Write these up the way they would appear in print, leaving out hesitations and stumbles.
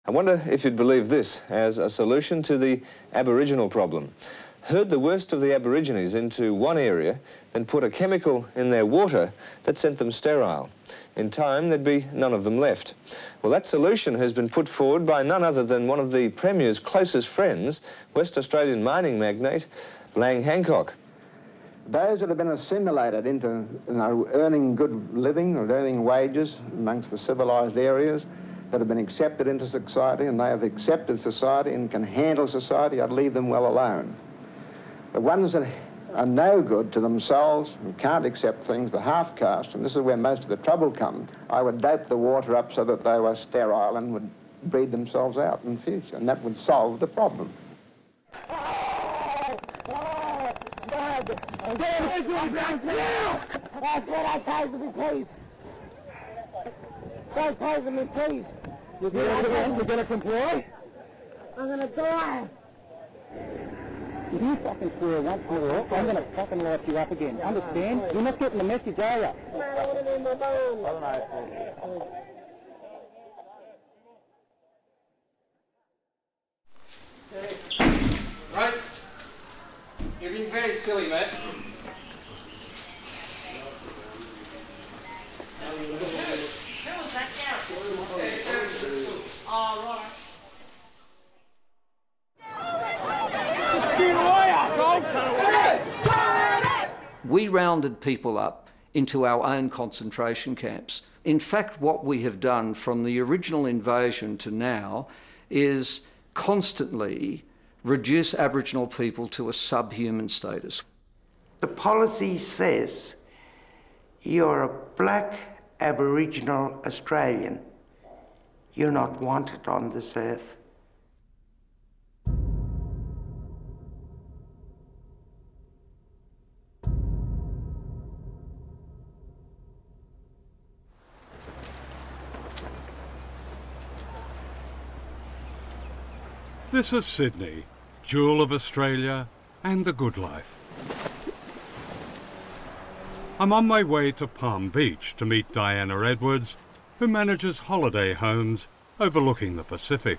I wonder if you'd believe this as a solution to the Aboriginal problem. Herd the worst of the Aborigines into one area, then put a chemical in their water that sent them sterile. In time, there'd be none of them left. Well, that solution has been put forward by none other than one of the Premier's closest friends, West Australian mining magnate, Lang Hancock. Those that have been assimilated into earning good living or earning wages amongst the civilised areas, that have been accepted into society, and they have accepted society and can handle society, I'd leave them well alone. The ones that are no good to themselves and can't accept things, the half-caste, and this is where most of the trouble comes, I would dope the water up so that they were sterile and would breed themselves out in the future, and that would solve the problem. Don't poison me, please. You're gonna comply? I'm gonna die. If you fucking swear once more, I'm gonna fucking light you up again. Understand? You're not getting the message, are you? No, I want to be my bone. I don't know. Right. You're being very silly, mate. We rounded people up into our own concentration camps. In fact, what we have done from the original invasion to now is constantly reduce Aboriginal people to a subhuman status. The policy says you're a black Aboriginal Australian. You're not wanted on this earth. This is Sydney, jewel of Australia and the good life. I'm on my way to Palm Beach to meet Diana Edwards, who manages holiday homes overlooking the Pacific.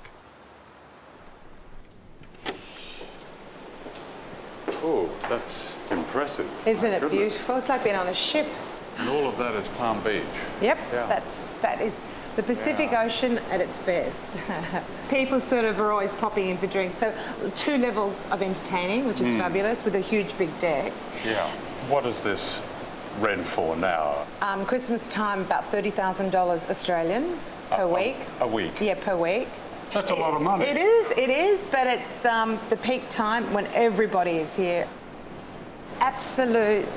Oh, that's impressive. Isn't it beautiful? It's like being on a ship. And all of that is Palm Beach. Yep, Yeah. that is the Pacific Ocean at its best. People sort of are always popping in for drinks. So 2 levels of entertaining, which is fabulous, with the huge big decks. Yeah. What is this rent for now? Christmas time, about $30,000 Australian per week. A week? Yeah, per week. That's a lot of money. It is, but it's the peak time when everybody is here. Absolute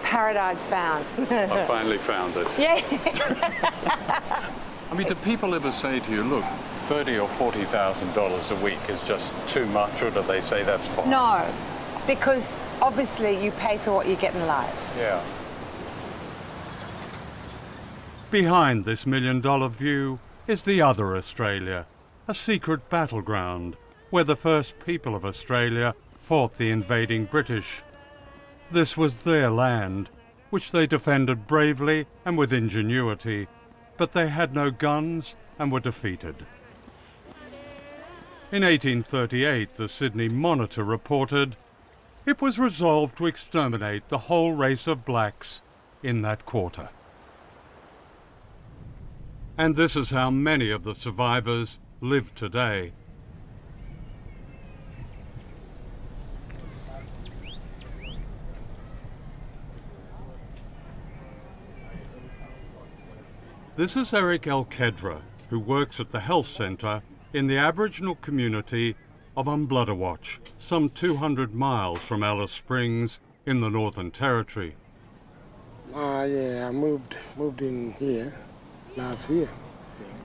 paradise found. I finally found it. Yeah. I mean, do people ever say to you, look, $30,000 or $40,000 a week is just too much, or do they say that's fine? No, because obviously you pay for what you get in life. Yeah. Behind this million-dollar view is the other Australia, a secret battleground where the first people of Australia fought the invading British. This was their land, which they defended bravely and with ingenuity, but they had no guns and were defeated. In 1838, the Sydney Monitor reported, it was resolved to exterminate the whole race of blacks in that quarter. And this is how many of the survivors live today. This is Eric Alkedra, who works at the health centre in the Aboriginal community of Umbludawatch, some 200 miles from Alice Springs in the Northern Territory. Yeah, I moved in here last year.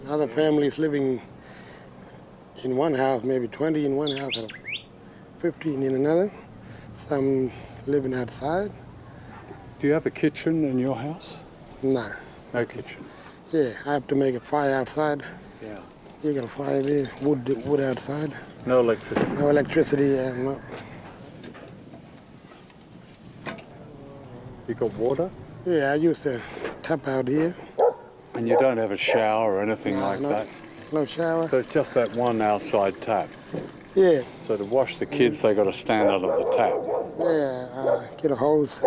Other families living in one house, maybe 20 in one house, or 15 in another. Some living outside. Do you have a kitchen in your house? No. No kitchen. Yeah, I have to make a fire outside. Yeah. You got a fire there, wood outside. No electricity? No electricity, no. You got water? Yeah, I use the tap out here. And you don't have a shower or anything like that? no shower. So it's just that one outside tap. Yeah, So to wash the kids, they got to stand under the tap. yeah, get a hose.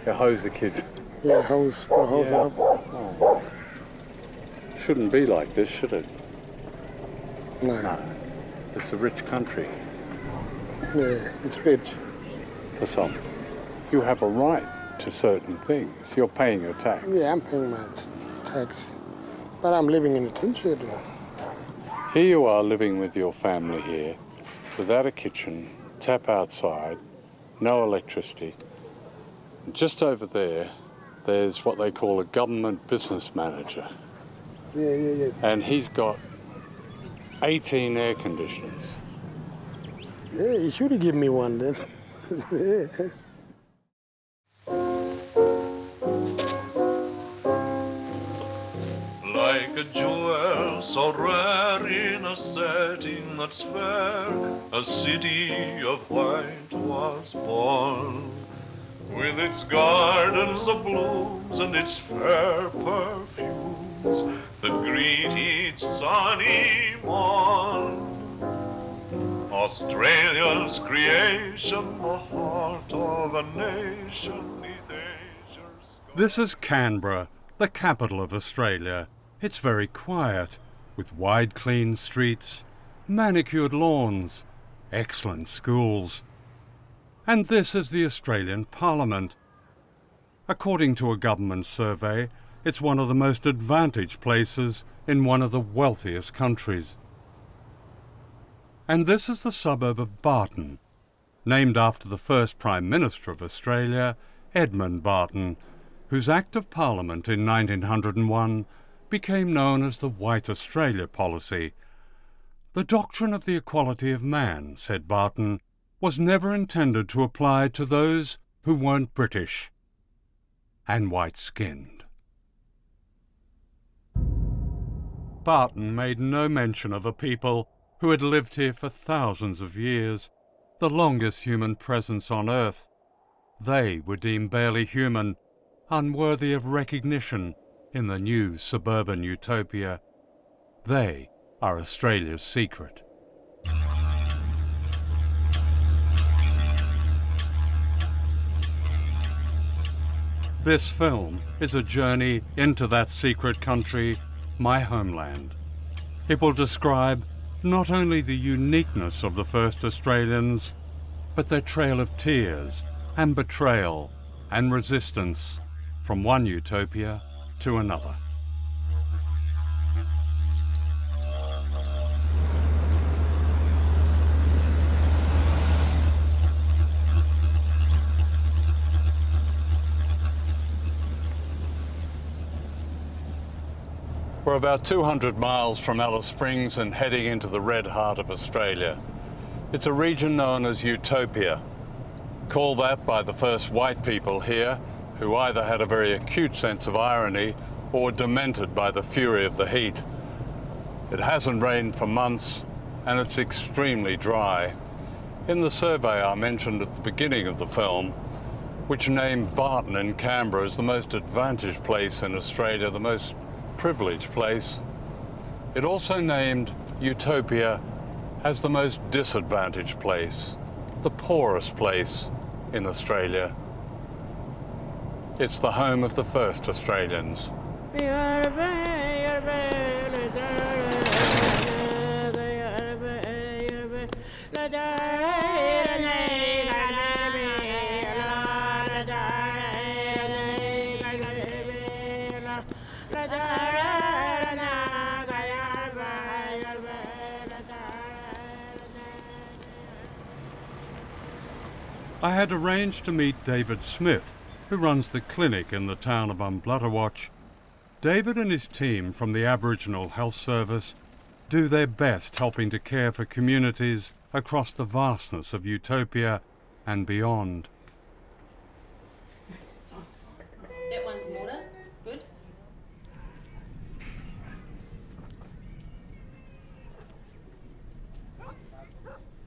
You hose the kids. Yeah, hose, put a hose Yeah. up. Oh. Shouldn't be like this, should it? No. No. It's a rich country Yeah, it's rich. for some. You have a right to certain things. You're paying your tax. Yeah, I'm paying my tax. But I'm living in a tin shed. Here you are living with your family here, without a kitchen, tap outside, no electricity. Just over there, there's what they call a government business manager. Yeah. And he's got 18 air conditioners. Yeah, you should have given me one then. Yeah. Like a jewel so rare in a setting that's fair, a city of white was born. With its gardens of blooms and its fair perfumes that greet each sunny morn. Australia's creation, the heart of a nation. This is Canberra, the capital of Australia. It's very quiet, with wide clean streets, manicured lawns, excellent schools. And this is the Australian Parliament. According to a government survey, it's one of the most advantaged places in one of the wealthiest countries. And this is the suburb of Barton, named after the first Prime Minister of Australia, Edmund Barton, whose Act of Parliament in 1901 became known as the White Australia policy. The doctrine of the equality of man, said Barton, was never intended to apply to those who weren't British and white-skinned. Barton made no mention of a people who had lived here for thousands of years, the longest human presence on Earth. They were deemed barely human, unworthy of recognition in the new suburban utopia. They are Australia's secret. This film is a journey into that secret country, my homeland. It will describe not only the uniqueness of the first Australians, but their trail of tears and betrayal and resistance from one utopia to another. We're about 200 miles from Alice Springs and heading into the red heart of Australia. It's a region known as Utopia, called that by the first white people here, who either had a very acute sense of irony or were demented by the fury of the heat. It hasn't rained for months and it's extremely dry. In the survey I mentioned at the beginning of the film, which named Barton in Canberra as the most advantaged place in Australia, the most privileged place, it also named Utopia as the most disadvantaged place, the poorest place in Australia. It's the home of the first Australians. I had arranged to meet David Smith, who runs the clinic in the town of Umblutterwatch. David and his team from the Aboriginal Health Service do their best helping to care for communities across the vastness of Utopia and beyond. That one's water. Good.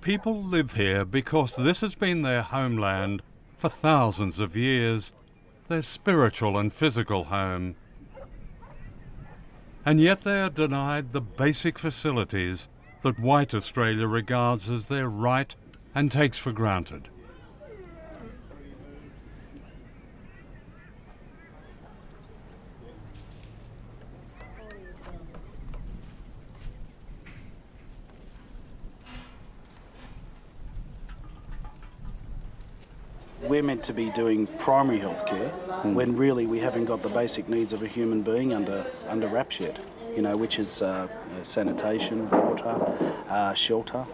People live here because this has been their homeland for thousands of years, their spiritual and physical home. and yet they are denied the basic facilities that white Australia regards as their right and takes for granted. We're meant to be doing primary health care when really we haven't got the basic needs of a human being under wraps yet, you know, which is sanitation, water, shelter.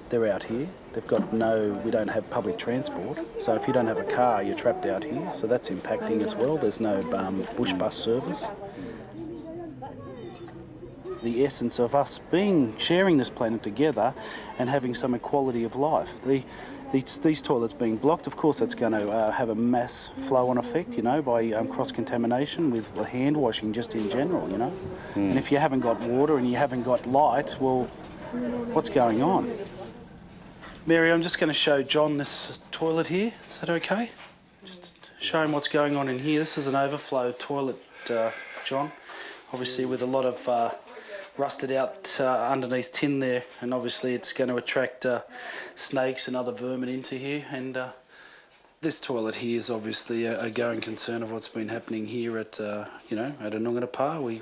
They're out here. They've got we don't have public transport, so if you don't have a car, you're trapped out here, so that's impacting as well. There's no bush bus service. The essence of us sharing this planet together and having some equality of life. These toilets being blocked, of course, that's going to have a mass flow-on effect, you know, by cross-contamination with hand washing just in general, you know. And if you haven't got water and you haven't got light, well, what's going on? Mary, I'm just going to show John this toilet here. Is that okay? Just show him what's going on in here. This is an overflow toilet, John, obviously with a lot of rusted out underneath tin there, and obviously it's going to attract snakes and other vermin into here. And this toilet here is obviously a going concern of what's been happening here at you know, at Inhumane.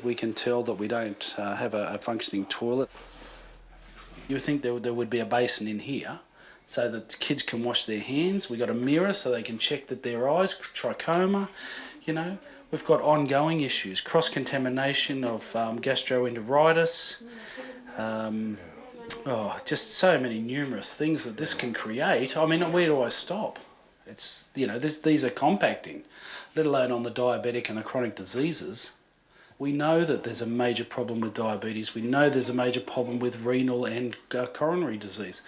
We can tell that we don't have a functioning toilet. You would think there would be a basin in here so that kids can wash their hands. We got a mirror so they can check that their eyes, trachoma, you know. We've got ongoing issues, cross-contamination of gastroenteritis, just so many numerous things that this can create. I mean, where do I stop? It's, you know, these are compacting, let alone on the diabetic and the chronic diseases. We know that there's a major problem with diabetes. We know there's a major problem with renal and coronary disease.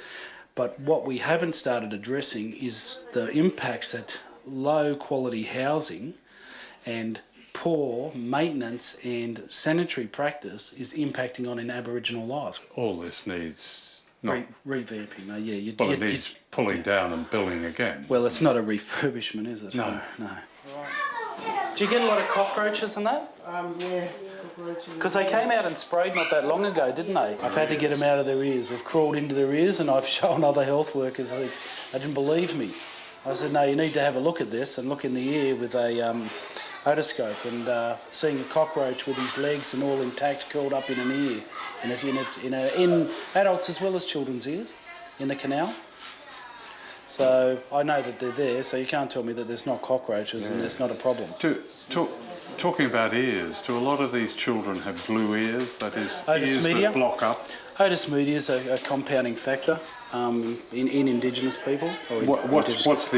But what we haven't started addressing is the impacts that low quality housing and poor maintenance and sanitary practice is impacting on in Aboriginal lives. All this needs revamping. It needs pulling down and building again. Well, it's not a refurbishment, is it? No. Do you get a lot of cockroaches and that? Yeah. Because they came out and sprayed not that long ago, didn't they? I've had to get them out of their ears. They've crawled into their ears, and I've shown other health workers they didn't believe me. I said, no, you need to have a look at this and look in the ear with a otoscope, and seeing a cockroach with his legs and all intact curled up in an ear, in adults as well as children's ears, in the canal. So I know that they're there, so you can't tell me that there's not cockroaches and there's not a problem. Talking about ears, do a lot of these children have glue ears, that is, Otis ears media. that block up? Otis media is a compounding factor in Indigenous people. What's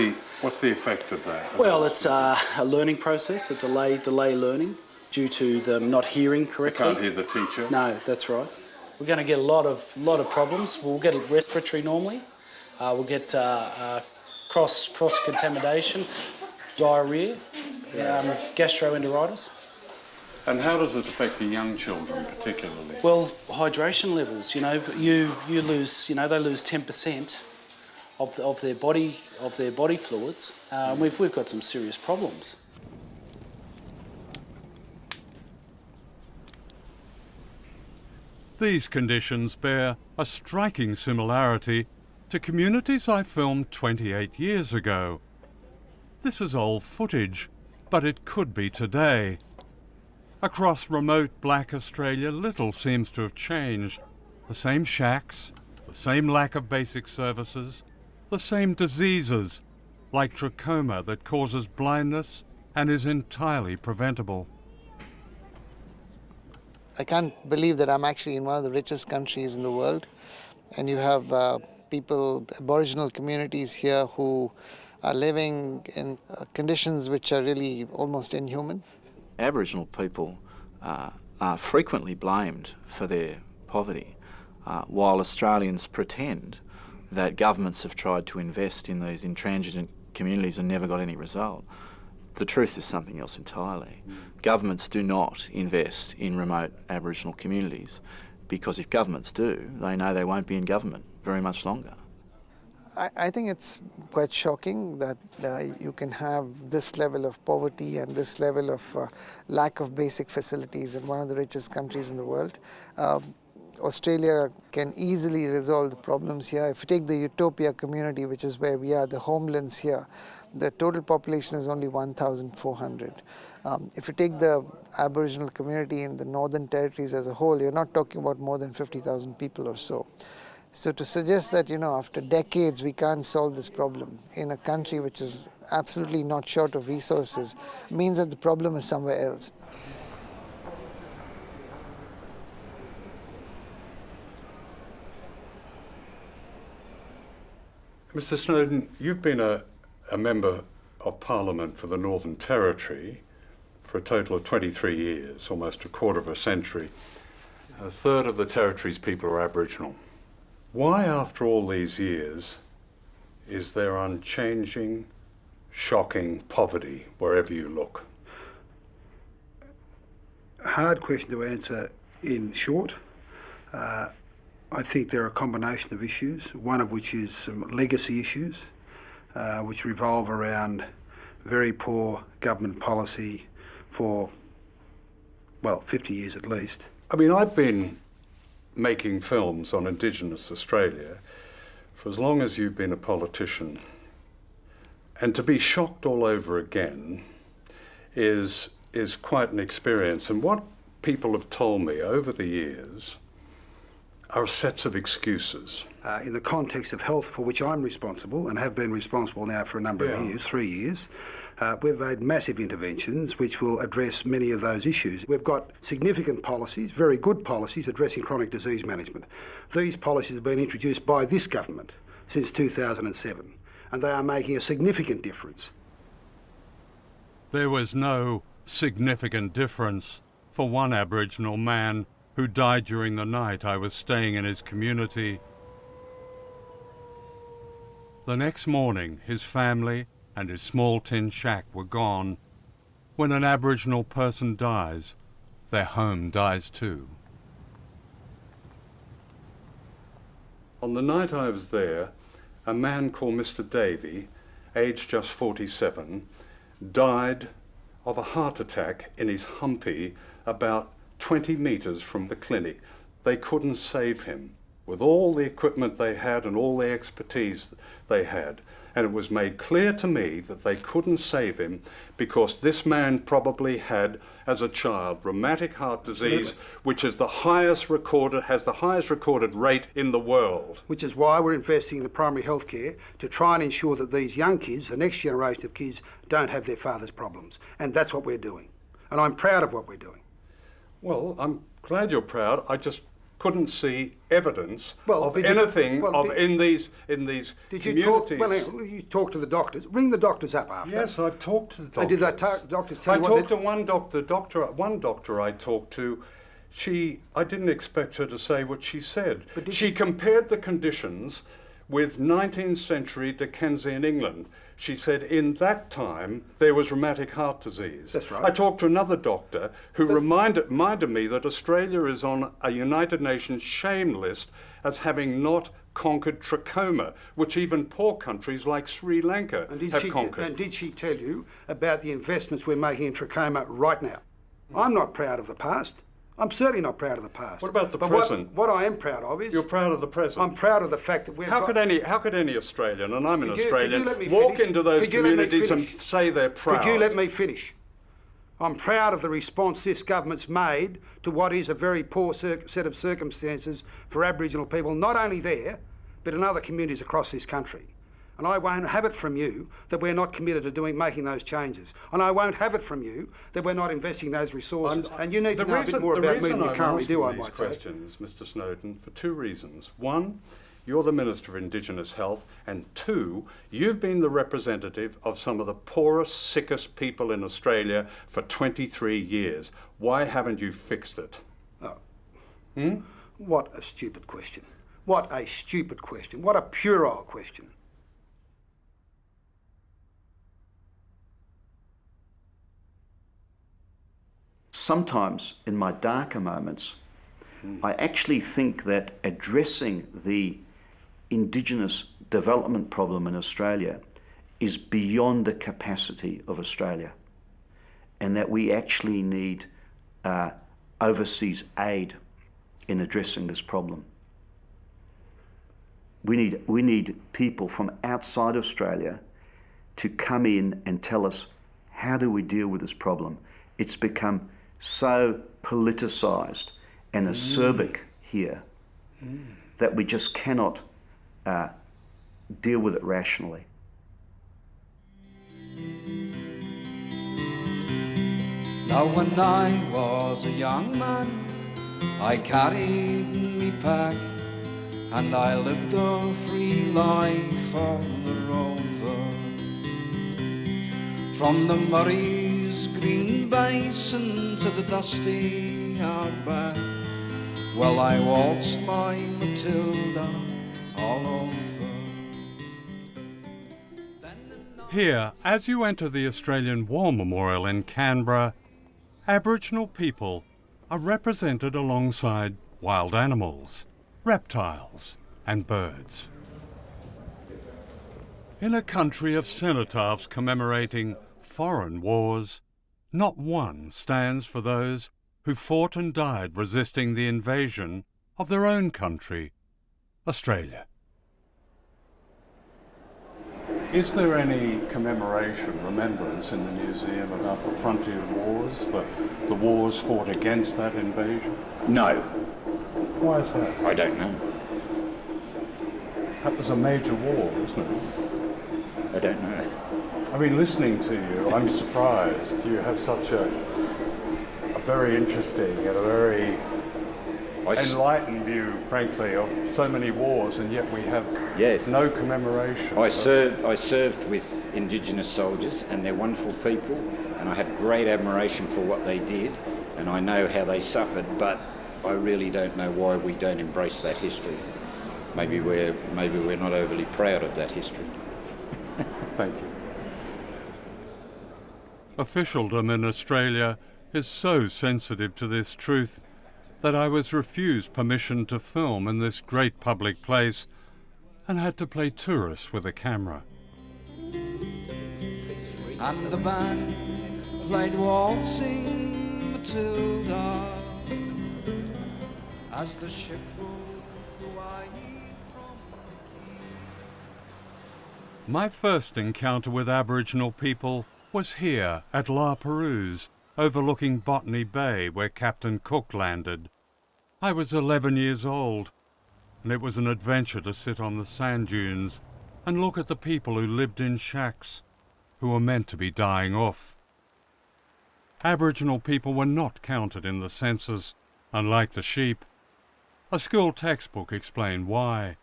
the effect of that? Well, it's a learning process, a delay learning due to them not hearing correctly. They can't hear the teacher. No, that's right. We're going to get a lot of problems. We'll get respiratory normally. We'll get cross-contamination, diarrhea, gastroenteritis. And how does it affect the young children particularly? Well, hydration levels. You know, you lose. You know, they lose 10% of their body fluids. We've got some serious problems. These conditions bear a striking similarity to communities I filmed 28 years ago. This is old footage, but it could be today. Across remote black Australia, little seems to have changed. The same shacks, the same lack of basic services, the same diseases, like trachoma that causes blindness and is entirely preventable. I can't believe that I'm actually in one of the richest countries in the world, and you have people, Aboriginal communities here who are living in conditions which are really almost inhuman. Aboriginal people are frequently blamed for their poverty, while Australians pretend that governments have tried to invest in these intransigent communities and never got any result. The truth is something else entirely. Governments do not invest in remote Aboriginal communities because if governments do, they know they won't be in government very much longer. I think it's quite shocking that you can have this level of poverty and this level of lack of basic facilities in one of the richest countries in the world. Australia can easily resolve the problems here. If you take the Utopia community, which is where we are, the homelands here, the total population is only 1,400. If you take the Aboriginal community in the Northern Territories as a whole, you're not talking about more than 50,000 people or so. So to suggest that, after decades we can't solve this problem in a country which is absolutely not short of resources means that the problem is somewhere else. Mr. Snowden, you've been a Member of Parliament for the Northern Territory for a total of 23 years, almost a quarter of a century. A third of the Territory's people are Aboriginal. Why, after all these years, is there unchanging, shocking poverty wherever you look? Hard question to answer in short. I think there are a combination of issues, one of which is some legacy issues, which revolve around very poor government policy for, 50 years at least. I mean, I've been making films on Indigenous Australia for as long as you've been a politician. And to be shocked all over again is quite an experience. And what people have told me over the years are sets of excuses. In the context of health, for which I'm responsible and have been responsible now for a number of years, 3 years, we've made massive interventions which will address many of those issues. We've got significant policies, very good policies, addressing chronic disease management. These policies have been introduced by this government since 2007, and they are making a significant difference. There was no significant difference for one Aboriginal man who died during the night I was staying in his community. The next morning, his family and his small tin shack were gone. When an Aboriginal person dies, their home dies too. On the night I was there, a man called Mr. Davey, aged just 47, died of a heart attack in his humpy about 20 metres from the clinic. They couldn't save him with all the equipment they had and all the expertise they had. And it was made clear to me that they couldn't save him because this man probably had, as a child, rheumatic heart disease, which is the highest recorded, has the highest recorded rate in the world. Which is why we're investing in the primary health care to try and ensure that these young kids, the next generation of kids, don't have their father's problems. And that's what we're doing. And I'm proud of what we're doing. Well, I'm glad you're proud. I just couldn't see evidence of anything in these communities. You talked to the doctors. Ring the doctors up after. Yes, I've talked to the doctors. And did the doctors tell you what I talked to one doctor I talked to. I didn't expect her to say what she said. She compared the conditions with 19th century Dickensian England. She said in that time there was rheumatic heart disease. That's right. I talked to another doctor who reminded me that Australia is on a United Nations shame list as having not conquered trachoma, which even poor countries like Sri Lanka have conquered. And did she tell you about the investments we're making in trachoma right now? I'm not proud of the past. I'm certainly not proud of the past. What about the present? What I am proud of is... You're proud of the present? I'm proud of the fact that we've How could any Australian, and I'm an Australian, walk into those communities and say they're proud? Could you let me finish? I'm proud of the response this government's made to what is a very poor set of circumstances for Aboriginal people, not only there, but in other communities across this country. And I won't have it from you that we're not committed to making those changes. And I won't have it from you that we're not investing those resources. And you need to know a bit more about me than you currently do, I might say. The reason I'm asking these questions, Mr. Snowden, for two reasons. One, you're the Minister of Indigenous Health, and two, you've been the representative of some of the poorest, sickest people in Australia for 23 years. Why haven't you fixed it? What a stupid question. What a stupid question. What a puerile question. Sometimes, in my darker moments, I actually think that addressing the Indigenous development problem in Australia is beyond the capacity of Australia, and that we actually need overseas aid in addressing this problem. We need people from outside Australia to come in and tell us, how do we deal with this problem? It's become so politicised and acerbic here that we just cannot deal with it rationally. Now when I was a young man, I carried me pack, and I lived a free life on the rover. From the Murray's green basin to the dusty outback, well, I waltzed my Matilda all over. Here, as you enter the Australian War Memorial in Canberra, Aboriginal people are represented alongside wild animals, reptiles and birds. In a country of cenotaphs commemorating foreign wars, not one stands for those who fought and died resisting the invasion of their own country, Australia. Is there any commemoration, remembrance in the museum about the frontier wars, the wars fought against that invasion? No. Why is that? I don't know. That was a major war, wasn't it? I don't know. I mean, listening to you, I'm surprised. You have such a very interesting and a very enlightened view, frankly, of so many wars, and yet we have no commemoration. I served with Indigenous soldiers, and they're wonderful people, and I have great admiration for what they did, and I know how they suffered, but I really don't know why we don't embrace that history. Maybe we're not overly proud of that history. Thank you. Officialdom in Australia is so sensitive to this truth that I was refused permission to film in this great public place and had to play tourist with a camera. And the band played waltzing Matilda as the ship rolled away from the quay. My first encounter with Aboriginal people was here at La Perouse, overlooking Botany Bay, where Captain Cook landed. I was 11 years old, and it was an adventure to sit on the sand dunes and look at the people who lived in shacks, who were meant to be dying off. Aboriginal people were not counted in the census, unlike the sheep. A school textbook explained why.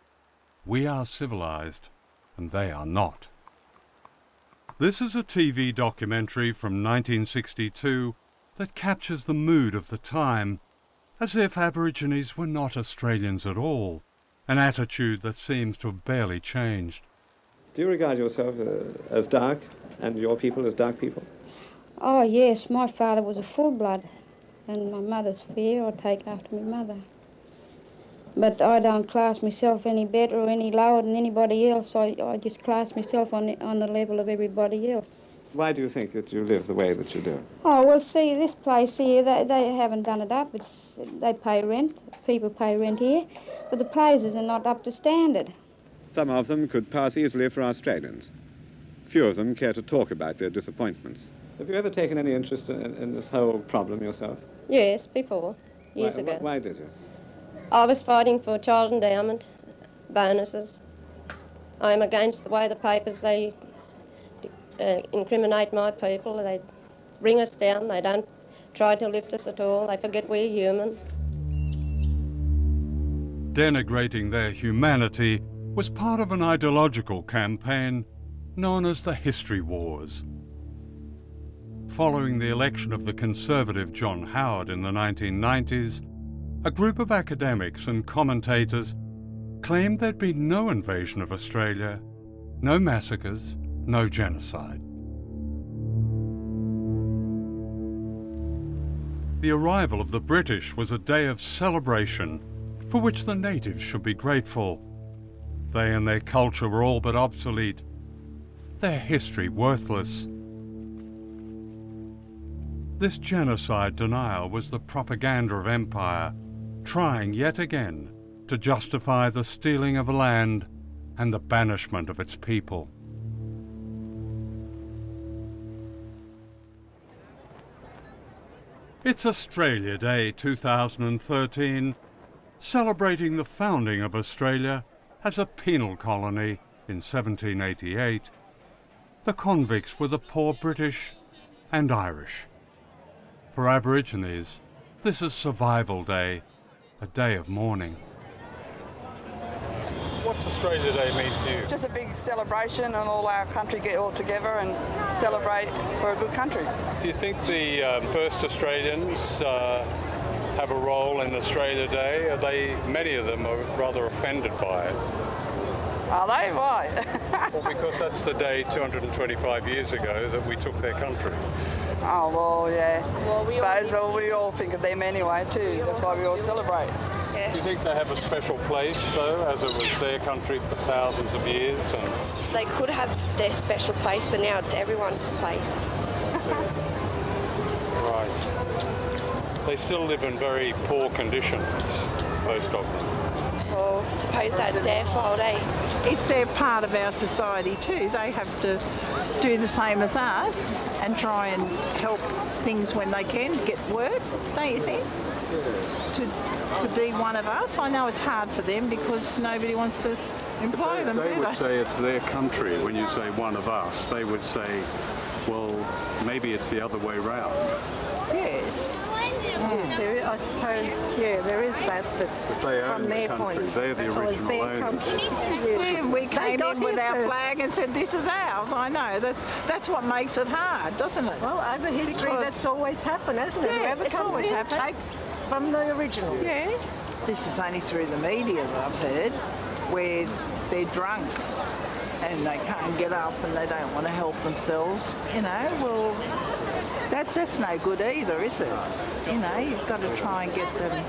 We are civilized, and they are not. This is a TV documentary from 1962 that captures the mood of the time, as if Aborigines were not Australians at all, an attitude that seems to have barely changed. Do you regard yourself as dark, and your people as dark people? Oh yes, my father was a full-blood, and my mother's fair. I take after my mother. But I don't class myself any better or any lower than anybody else. I just class myself on the level of everybody else. Why do you think that you live the way that you do? Oh, well, see, this place here, they haven't done it up. They pay rent. People pay rent here. But the places are not up to standard. Some of them could pass easily for Australians. Few of them care to talk about their disappointments. Have you ever taken any interest in this whole problem yourself? Yes, before, years ago. Why did you? I was fighting for child endowment, bonuses. I'm against the way the papers, they incriminate my people. They bring us down. They don't try to lift us at all. They forget we're human. Denigrating their humanity was part of an ideological campaign known as the History Wars. Following the election of the Conservative John Howard in the 1990s, a group of academics and commentators claimed there'd been no invasion of Australia, no massacres, no genocide. The arrival of the British was a day of celebration for which the natives should be grateful. They and their culture were all but obsolete, their history worthless. This genocide denial was the propaganda of empire, trying yet again to justify the stealing of land and the banishment of its people. It's Australia Day 2013, celebrating the founding of Australia as a penal colony in 1788. The convicts were the poor British and Irish. For Aborigines, this is Survival Day, a day of mourning. What's Australia Day mean to you? Just a big celebration and all our country get all together and celebrate for a good country. Do you think the first Australians have a role in Australia Day? Many of them are rather offended by it. Are they? Why? Well, because that's the day 225 years ago that we took their country. Oh, well, yeah. Well, we all think of them anyway, too. That's why we all celebrate. Do you think they have a special place, though, as it was their country for thousands of years? And they could have their special place, but now it's everyone's place. Right. They still live in very poor conditions, most of them. Well, I suppose that's their fault, eh? If they're part of our society too, they have to do the same as us and try and help things when they can, get work, don't you think? To be one of us. I know it's hard for them because nobody wants to employ them, do they? They would say it's their country. When you say one of us, they would say, well, maybe it's the other way round. Yes. Yes, I suppose, yeah, there is that, but they own from the their country. point, They're the original owners. Yeah, we came in with our flag and said, this is ours. I know. That's what makes it hard, doesn't it? Well, over history, that's always happened, hasn't it? Yeah, Whoever it's comes always in happened. takes from the original. Yeah. This is only through the media that I've heard, where they're drunk and they can't get up and they don't want to help themselves. You know, well, that's no good either, is it? You know, you've got to try and get them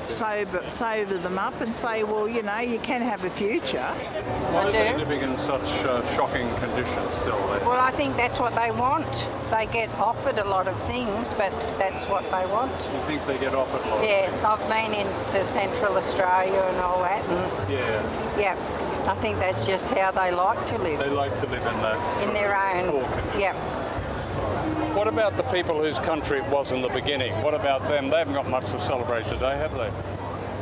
sober them up and say, well, you know, you can have a future. Why are they living in such shocking conditions still? Well, I think that's what they want. They get offered a lot of things, but that's what they want. You think they get offered a lot? Yes, I've been into Central Australia and all that. And yeah, I think that's just how they like to live. They like to live in that. In their own. Yeah. What about the people whose country it was in the beginning? What about them? They haven't got much to celebrate today, have they?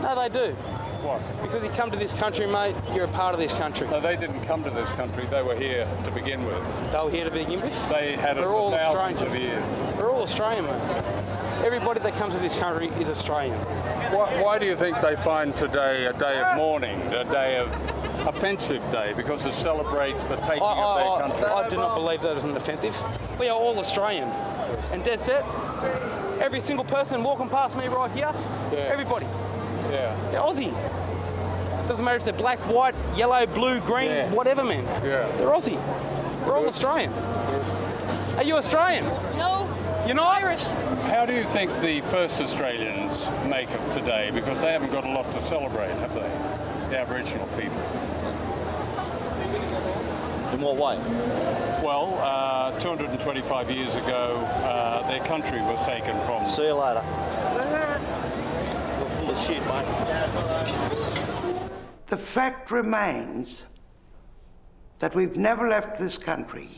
No, they do. What? Because you come to this country, mate, you're a part of this country. No, they didn't come to this country. They were here to begin with. They were here to begin with? They had it for thousands of years. They're all Australian, mate. Everybody that comes to this country is Australian. Why do you think they find today a day of mourning, a day of offensive day, because it celebrates the taking of their country? I do not believe that is an offensive. We are all Australian. And that's it. Every single person walking past me right here, everybody. Yeah. They're Aussie. Doesn't matter if they're black, white, yellow, blue, green, whatever, man. Yeah. They're Aussie. We're all Australian. Are you Australian? No. You're not? Irish. How do you think the first Australians make of today? Because they haven't got a lot to celebrate, have they? The Aboriginal people. In what way? Well, 225 years ago, their country was taken from them. See you later. You're full of shit, mate. The fact remains that we've never left this country.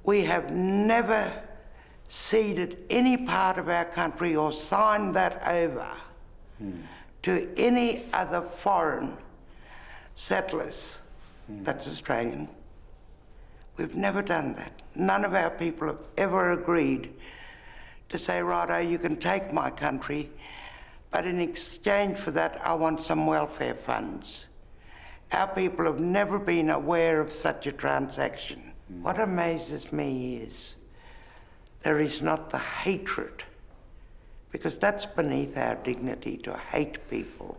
We have never ceded any part of our country or signed that over to any other foreign settlers. That's Australian. We've never done that. None of our people have ever agreed to say, righto, you can take my country, but in exchange for that, I want some welfare funds. Our people have never been aware of such a transaction. What amazes me is there is not the hatred, because that's beneath our dignity to hate people.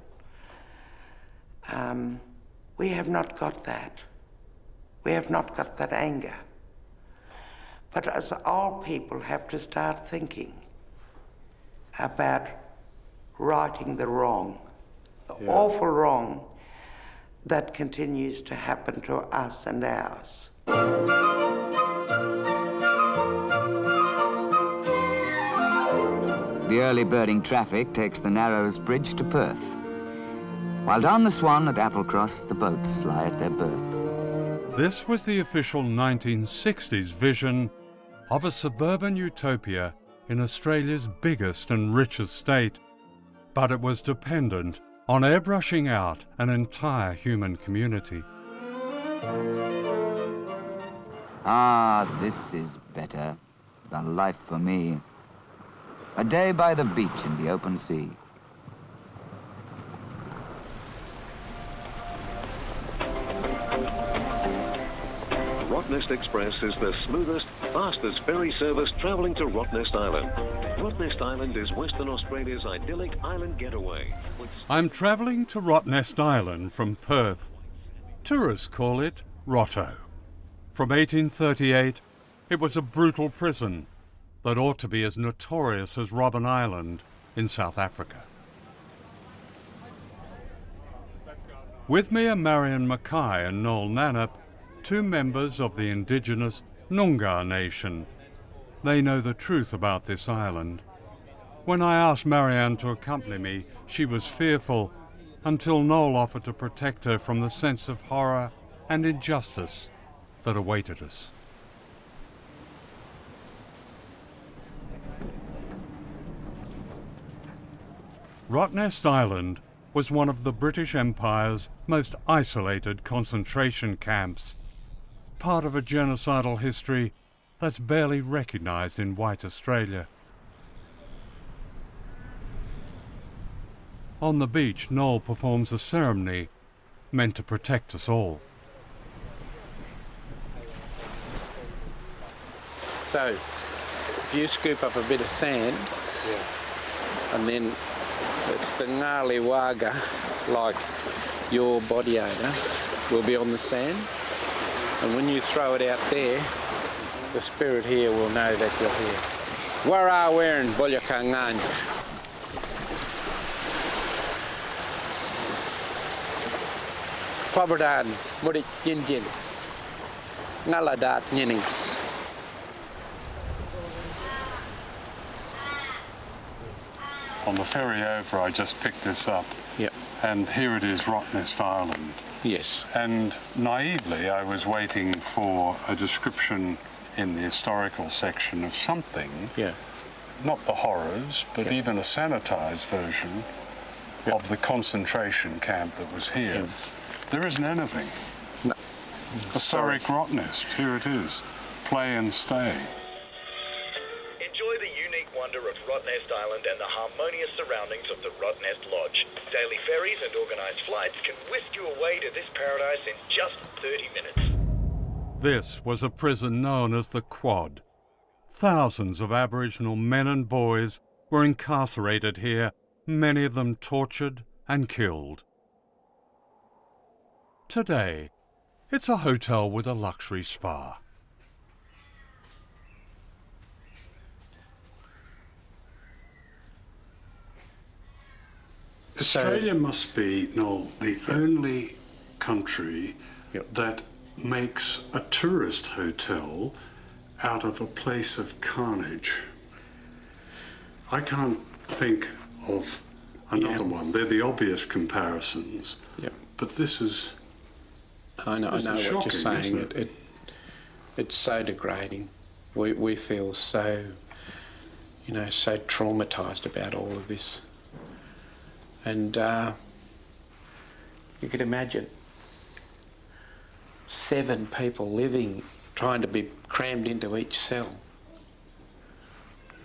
We have not got that. We have not got that anger. But as all people have to start thinking about righting the wrong, the awful wrong that continues to happen to us and ours. The early birding traffic takes the narrowest bridge to Perth, while down the Swan at Applecross, the boats lie at their berth. This was the official 1960s vision of a suburban utopia in Australia's biggest and richest state, but it was dependent on airbrushing out an entire human community. Ah, this is better than life for me. A day by the beach in the open sea. Rottnest Express is the smoothest, fastest ferry service travelling to Rottnest Island. Rottnest Island is Western Australia's idyllic island getaway. I'm travelling to Rottnest Island from Perth. Tourists call it Rotto. From 1838, it was a brutal prison that ought to be as notorious as Robben Island in South Africa. With me are Marion Mackay and Noel Nannup, two members of the Indigenous Noongar Nation. They know the truth about this island. When I asked Marianne to accompany me, she was fearful, until Noel offered to protect her from the sense of horror and injustice that awaited us. Rottnest Island was one of the British Empire's most isolated concentration camps, part of a genocidal history that's barely recognised in white Australia. On the beach, Noel performs a ceremony meant to protect us all. So, if you scoop up a bit of sand, and then it's the Ngali Waga, like your body odour, will be on the sand. And when you throw it out there, the spirit here will know that you're here. Wara wearing Bolyakangan. Pabradan, Mudik Jinjin, Naladat Nini. On the ferry over, I just picked this up. Yep. And here it is, Rottnest Island. Yes. And naively, I was waiting for a description in the historical section of something. Yeah. Not the horrors, but even a sanitised version of the concentration camp that was here. Yeah. There isn't anything. No. Historic Rottnest, here it is. Play and stay. Enjoy the unique wonder of Rottnest Island and the harmonious surroundings of the Rottnest Lodge. Daily ferries and organised flights can whisk you away to this paradise in just 30 minutes. This was a prison known as the Quad. Thousands of Aboriginal men and boys were incarcerated here, many of them tortured and killed. Today, it's a hotel with a luxury spa. Australia must be, Noel, the only country that makes a tourist hotel out of a place of carnage. I can't think of another one. They're the obvious comparisons. But this is I know what shocking, you're saying. isn't it? It's so degrading. We feel so, so traumatised about all of this. And you could imagine 7 people living, trying to be crammed into each cell.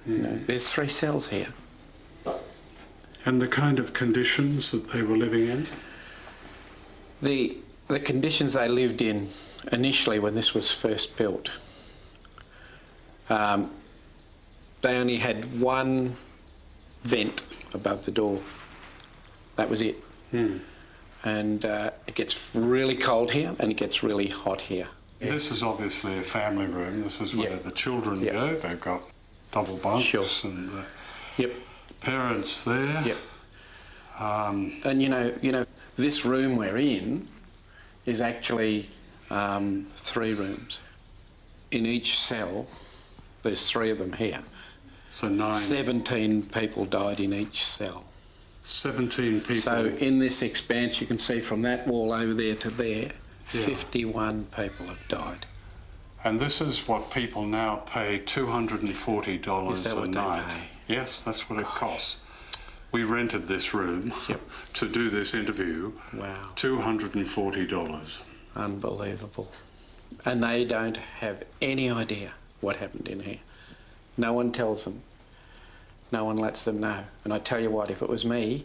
There's 3 cells here. And the kind of conditions that they were living in? The conditions they lived in initially when this was first built, they only had one vent above the door. That was it. And it gets really cold here and it gets really hot here. This is obviously a family room. This is where the children go. They've got double bunks and the parents there. And you know, this room we're in is actually 3 rooms. In each cell, there's 3 of them here. So 9. 17 people died in each cell. 17 people. So in this expanse, you can see from that wall over there to there, Yeah. 51 people have died. And this is what people now pay $240 Is that a what they night. pay? Yes, that's what it costs. We rented this room to do this interview. Wow. $240. Unbelievable. And they don't have any idea what happened in here. No one tells them. No one lets them know. And I tell you what, if it was me,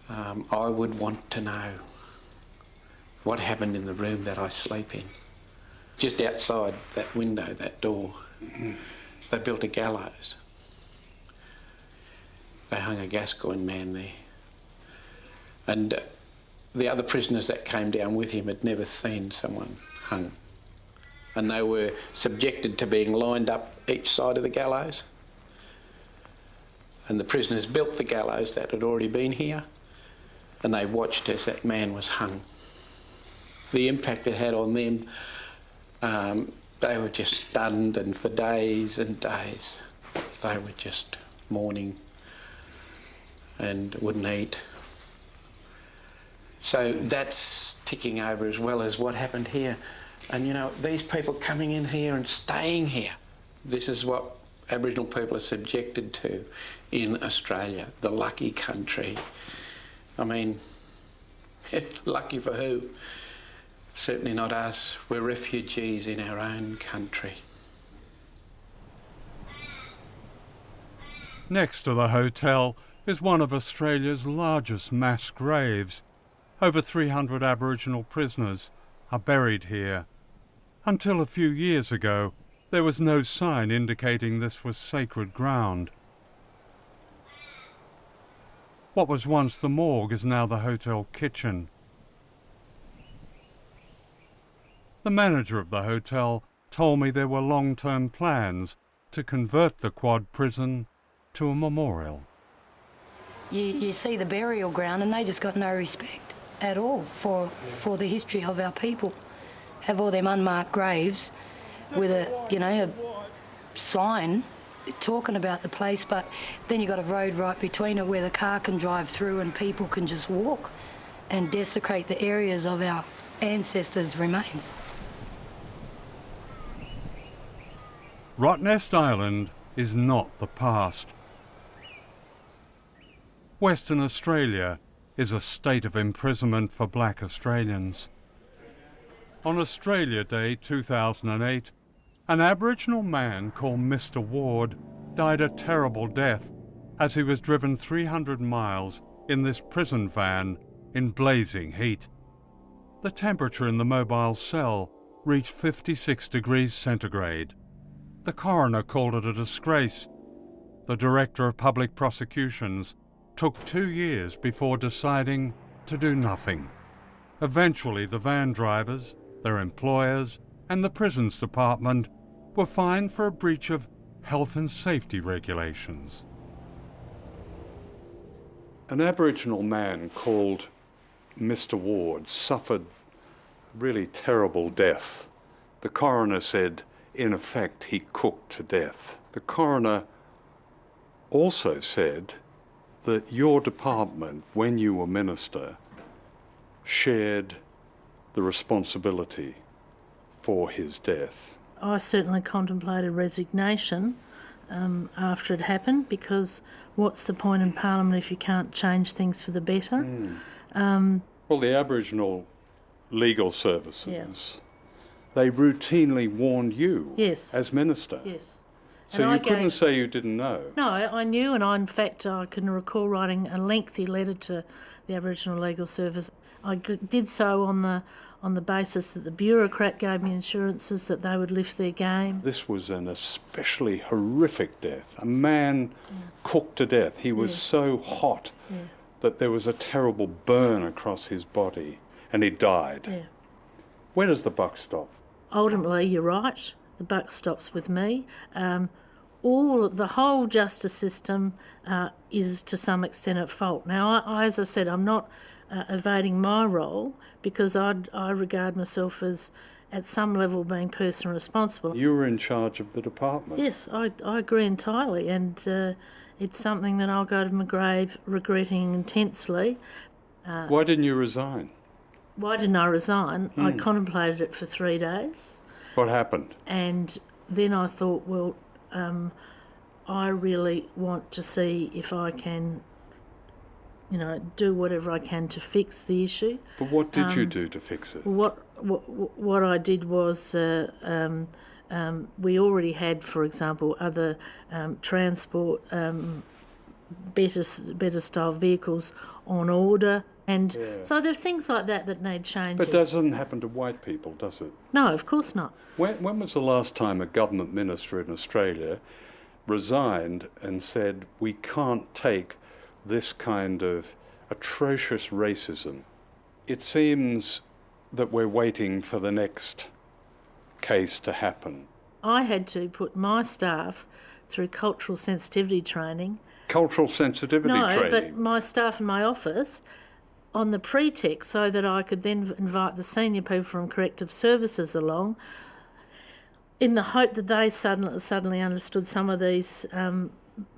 I would want to know what happened in the room that I sleep in. Just outside that window, that door, they built a gallows. They hung a Gascoigne man there. And the other prisoners that came down with him had never seen someone hung. And they were subjected to being lined up each side of the gallows. And the prisoners built the gallows that had already been here, and they watched as that man was hung. The impact it had on them, they were just stunned, and for days and days they were just mourning and wouldn't eat. So that's ticking over as well as what happened here. And you know, these people coming in here and staying here, this is what Aboriginal people are subjected to in Australia, the lucky country. I mean, lucky for who? Certainly not us. We're refugees in our own country. Next to the hotel is one of Australia's largest mass graves. Over 300 Aboriginal prisoners are buried here. Until a few years ago, there was no sign indicating this was sacred ground. What was once the morgue is now the hotel kitchen. The manager of the hotel told me there were long-term plans to convert the quad prison to a memorial. You see the burial ground and they just got no respect at all for the history of our people. Have all them unmarked graves with a sign talking about the place, but then you've got a road right between it where the car can drive through and people can just walk and desecrate the areas of our ancestors' remains. Rottnest Island is not the past. Western Australia is a state of imprisonment for black Australians. On Australia Day 2008, an Aboriginal man called Mr. Ward died a terrible death as he was driven 300 miles in this prison van in blazing heat. The temperature in the mobile cell reached 56 degrees centigrade. The coroner called it a disgrace. The Director of Public Prosecutions took 2 years before deciding to do nothing. Eventually, the van drivers, their employers, and the prisons department were fined for a breach of health and safety regulations. An Aboriginal man called Mr. Ward suffered a really terrible death. The coroner said, in effect, he cooked to death. The coroner also said that your department, when you were minister, shared the responsibility for his death. I certainly contemplated resignation after it happened, because what's the point in Parliament if you can't change things for the better? Well, the Aboriginal legal services, they routinely warned you as minister. Yes. So you couldn't say you didn't know. No, I knew, and in fact I can recall writing a lengthy letter to the Aboriginal Legal Service. I did so on the basis that the bureaucrat gave me assurances that they would lift their game. This was an especially horrific death. A man cooked to death. He was so hot that there was a terrible burn across his body, and he died. Yeah. Where does the buck stop? Ultimately, you're right. The buck stops with me. The whole justice system is to some extent at fault. Now, as I said, I'm not evading my role because I regard myself as, at some level, being personally responsible. You were in charge of the department. Yes, I agree entirely, and it's something that I'll go to my grave regretting intensely. Why didn't you resign? Why didn't I resign? I contemplated it for 3 days. What happened? And then I thought, well, I really want to see if I can, do whatever I can to fix the issue. But what did you do to fix it? What I did was we already had, for example, other transport better style vehicles on order, and so there are things like that need changing. But that doesn't happen to white people, does it? No, of course not. When was the last time a government minister in Australia resigned and said, we can't take this kind of atrocious racism? It seems that we're waiting for the next case to happen. I had to put my staff through cultural sensitivity training. Cultural sensitivity training? No, but my staff in my office, on the pretext so that I could then invite the senior people from corrective services along, in the hope that they suddenly understood some of these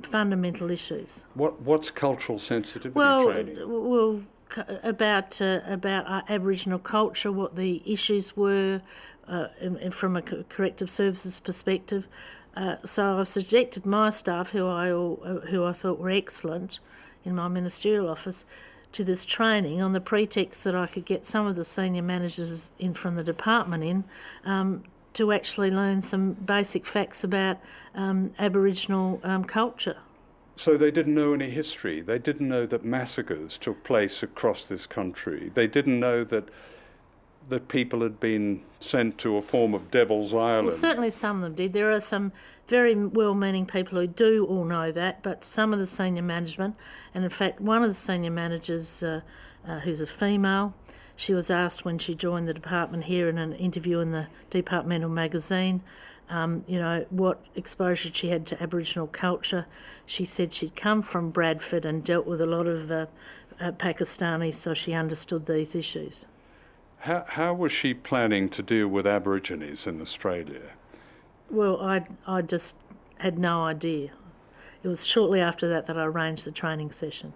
fundamental issues. What's cultural sensitivity training? Well, about our Aboriginal culture, what the issues were from a corrective services perspective. So I've subjected my staff, who I thought were excellent in my ministerial office, to this training on the pretext that I could get some of the senior managers in from the department in to actually learn some basic facts about Aboriginal culture. So they didn't know any history. They didn't know that massacres took place across this country. They didn't know that people had been sent to a form of Devil's Island. Well, certainly some of them did. There are some very well-meaning people who do all know that, but some of the senior management, and in fact one of the senior managers who's a female, she was asked when she joined the department here in an interview in the departmental magazine, what exposure she had to Aboriginal culture. She said she'd come from Bradford and dealt with a lot of Pakistanis, so she understood these issues. How was she planning to deal with Aborigines in Australia? Well, I just had no idea. It was shortly after that I arranged the training session.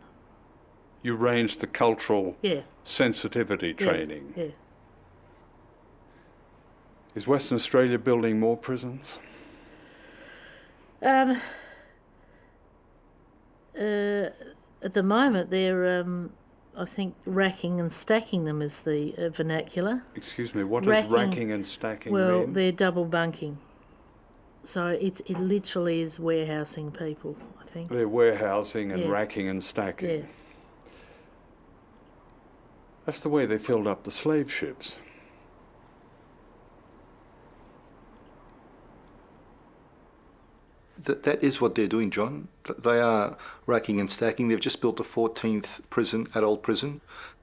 You arranged the cultural sensitivity training? Yeah. Is Western Australia building more prisons? At the moment, they're, I think, racking and stacking them is the vernacular. Excuse me, what does racking and stacking mean? Well, they're double bunking. So it literally is warehousing people, I think. They're warehousing and racking and stacking. Yeah. That's the way they filled up the slave ships. That is what they're doing, John. They are racking and stacking. They've just built the 14th prison, adult prison,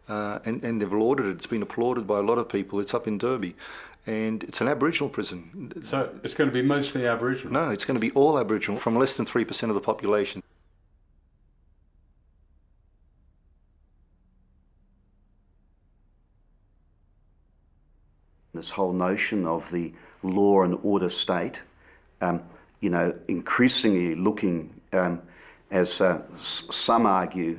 and they've lauded it. It's been applauded by a lot of people. It's up in Derby, and it's an Aboriginal prison. So it's going to be mostly Aboriginal? No, it's going to be all Aboriginal, from less than 3% of the population. This whole notion of the law and order state, increasingly looking, as some argue,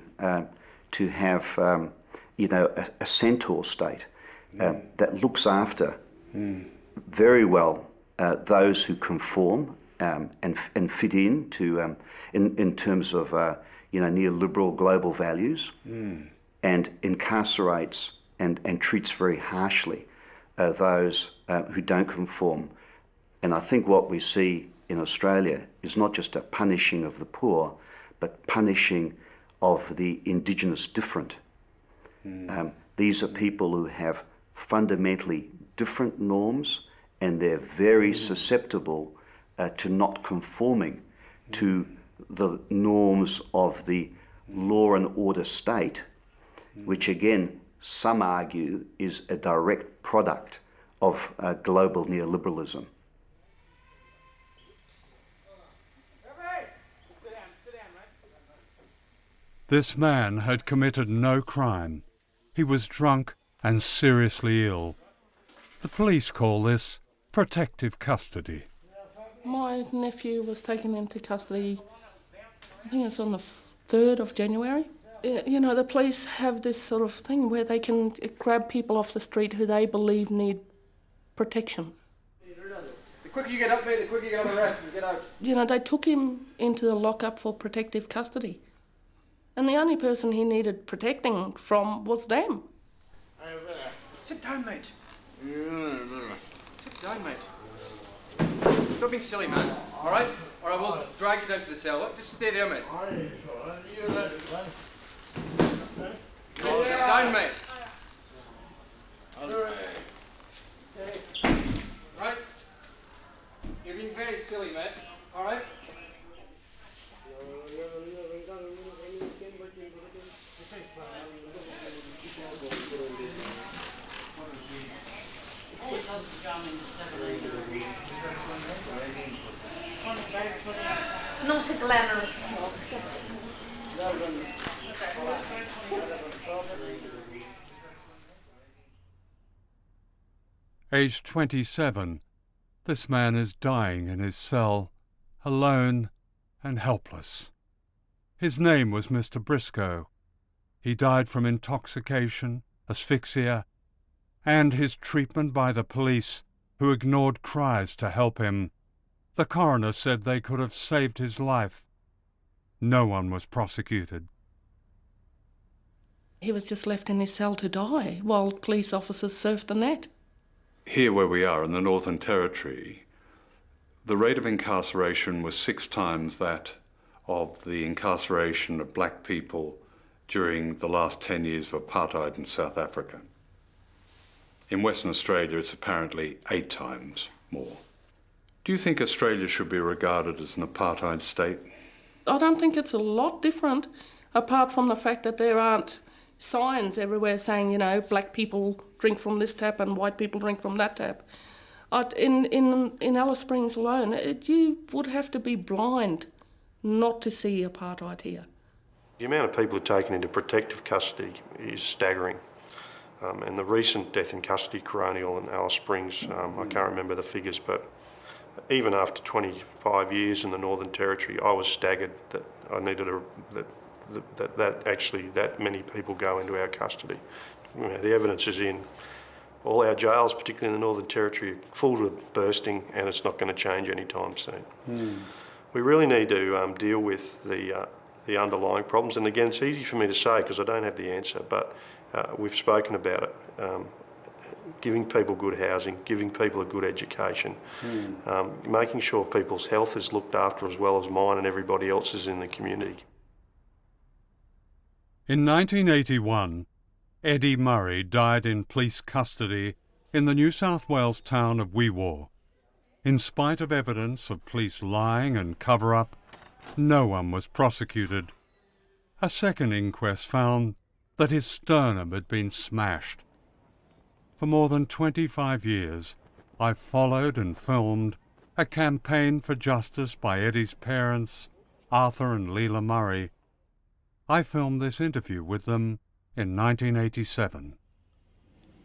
to have, a centaur state that looks after very well those who conform and fit in to, in terms of, neoliberal global values, and incarcerates and treats very harshly those who don't conform. And I think what we see in Australia is not just a punishing of the poor, but punishing of the Indigenous different. These are people who have fundamentally different norms, and they're very susceptible to not conforming to the norms of the law and order state, which again, some argue is a direct product of global neoliberalism. This man had committed no crime, He was drunk and seriously ill. The police call this protective custody. My nephew was taken into custody, I think it's on the 3rd of January. You know, the police have this sort of thing where they can grab people off the street who they believe need protection. The quicker you get up there, the quicker you get on the rest and get out. You know, they took him into the lockup for protective custody. And the only person he needed protecting from was them. Sit down, mate. Sit down, mate. Stop being silly, man. All right? All right, we'll drag you down to the cell. Just stay there, mate. Sit down, mate. Right? You're being very silly, mate. All right? Not a glamorous walk. Aged 27, this man is dying in his cell, alone and helpless. His name was Mr. Briscoe. He died from intoxication, asphyxia, and his treatment by the police, who ignored cries to help him. The coroner said they could have saved his life. No one was prosecuted. He was just left in his cell to die while police officers surfed the net. Here where we are in the Northern Territory, the rate of incarceration was 6 times that of the incarceration of black people during the last 10 years of apartheid in South Africa. In Western Australia, it's apparently 8 times more. Do you think Australia should be regarded as an apartheid state? I don't think it's a lot different, apart from the fact that there aren't signs everywhere saying, you know, black people drink from this tap and white people drink from that tap. In Alice Springs alone, you would have to be blind not to see apartheid here. The amount of people taken into protective custody is staggering. And the recent death in custody coronial in Alice Springs, I can't remember the figures, but even after 25 years in the Northern Territory, I was staggered that I needed that many people go into our custody. You know, the evidence is in all our jails, particularly in the Northern Territory, full to bursting, and it's not going to change anytime soon. We really need to deal with the underlying problems, and again, it's easy for me to say because I don't have the answer, but we've spoken about it. Giving people good housing, giving people a good education, making sure people's health is looked after as well as mine and everybody else's in the community. In 1981, Eddie Murray died in police custody in the New South Wales town of Wee Waa. In spite of evidence of police lying and cover-up, no one was prosecuted. A second inquest found that his sternum had been smashed. For more than 25 years, I've followed and filmed a campaign for justice by Eddie's parents, Arthur and Leela Murray. I filmed this interview with them in 1987.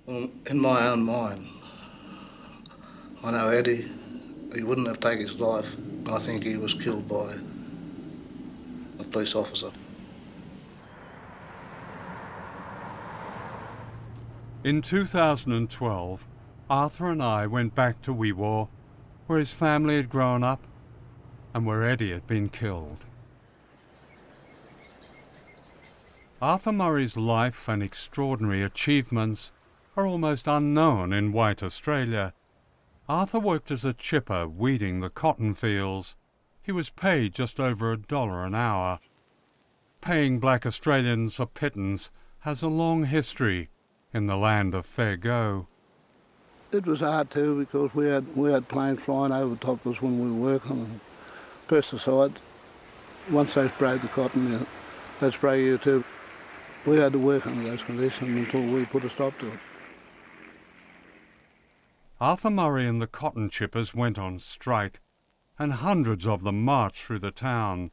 Well, in my own mind, I know Eddie, he wouldn't have taken his life. I think he was killed by a police officer. In 2012, Arthur and I went back to Wee Waa, where his family had grown up and where Eddie had been killed. Arthur Murray's life and extraordinary achievements are almost unknown in white Australia. Arthur worked as a chipper weeding the cotton fields. He was paid just over $1 an hour. Paying black Australians a pittance has a long history in the land of fair go. It was hard too because we had planes flying over the top of us when we were working, and pesticides. Once they sprayed the cotton, they spray you too. We had to work under those conditions until we put a stop to it. Arthur Murray and the cotton chippers went on strike, and hundreds of them marched through the town.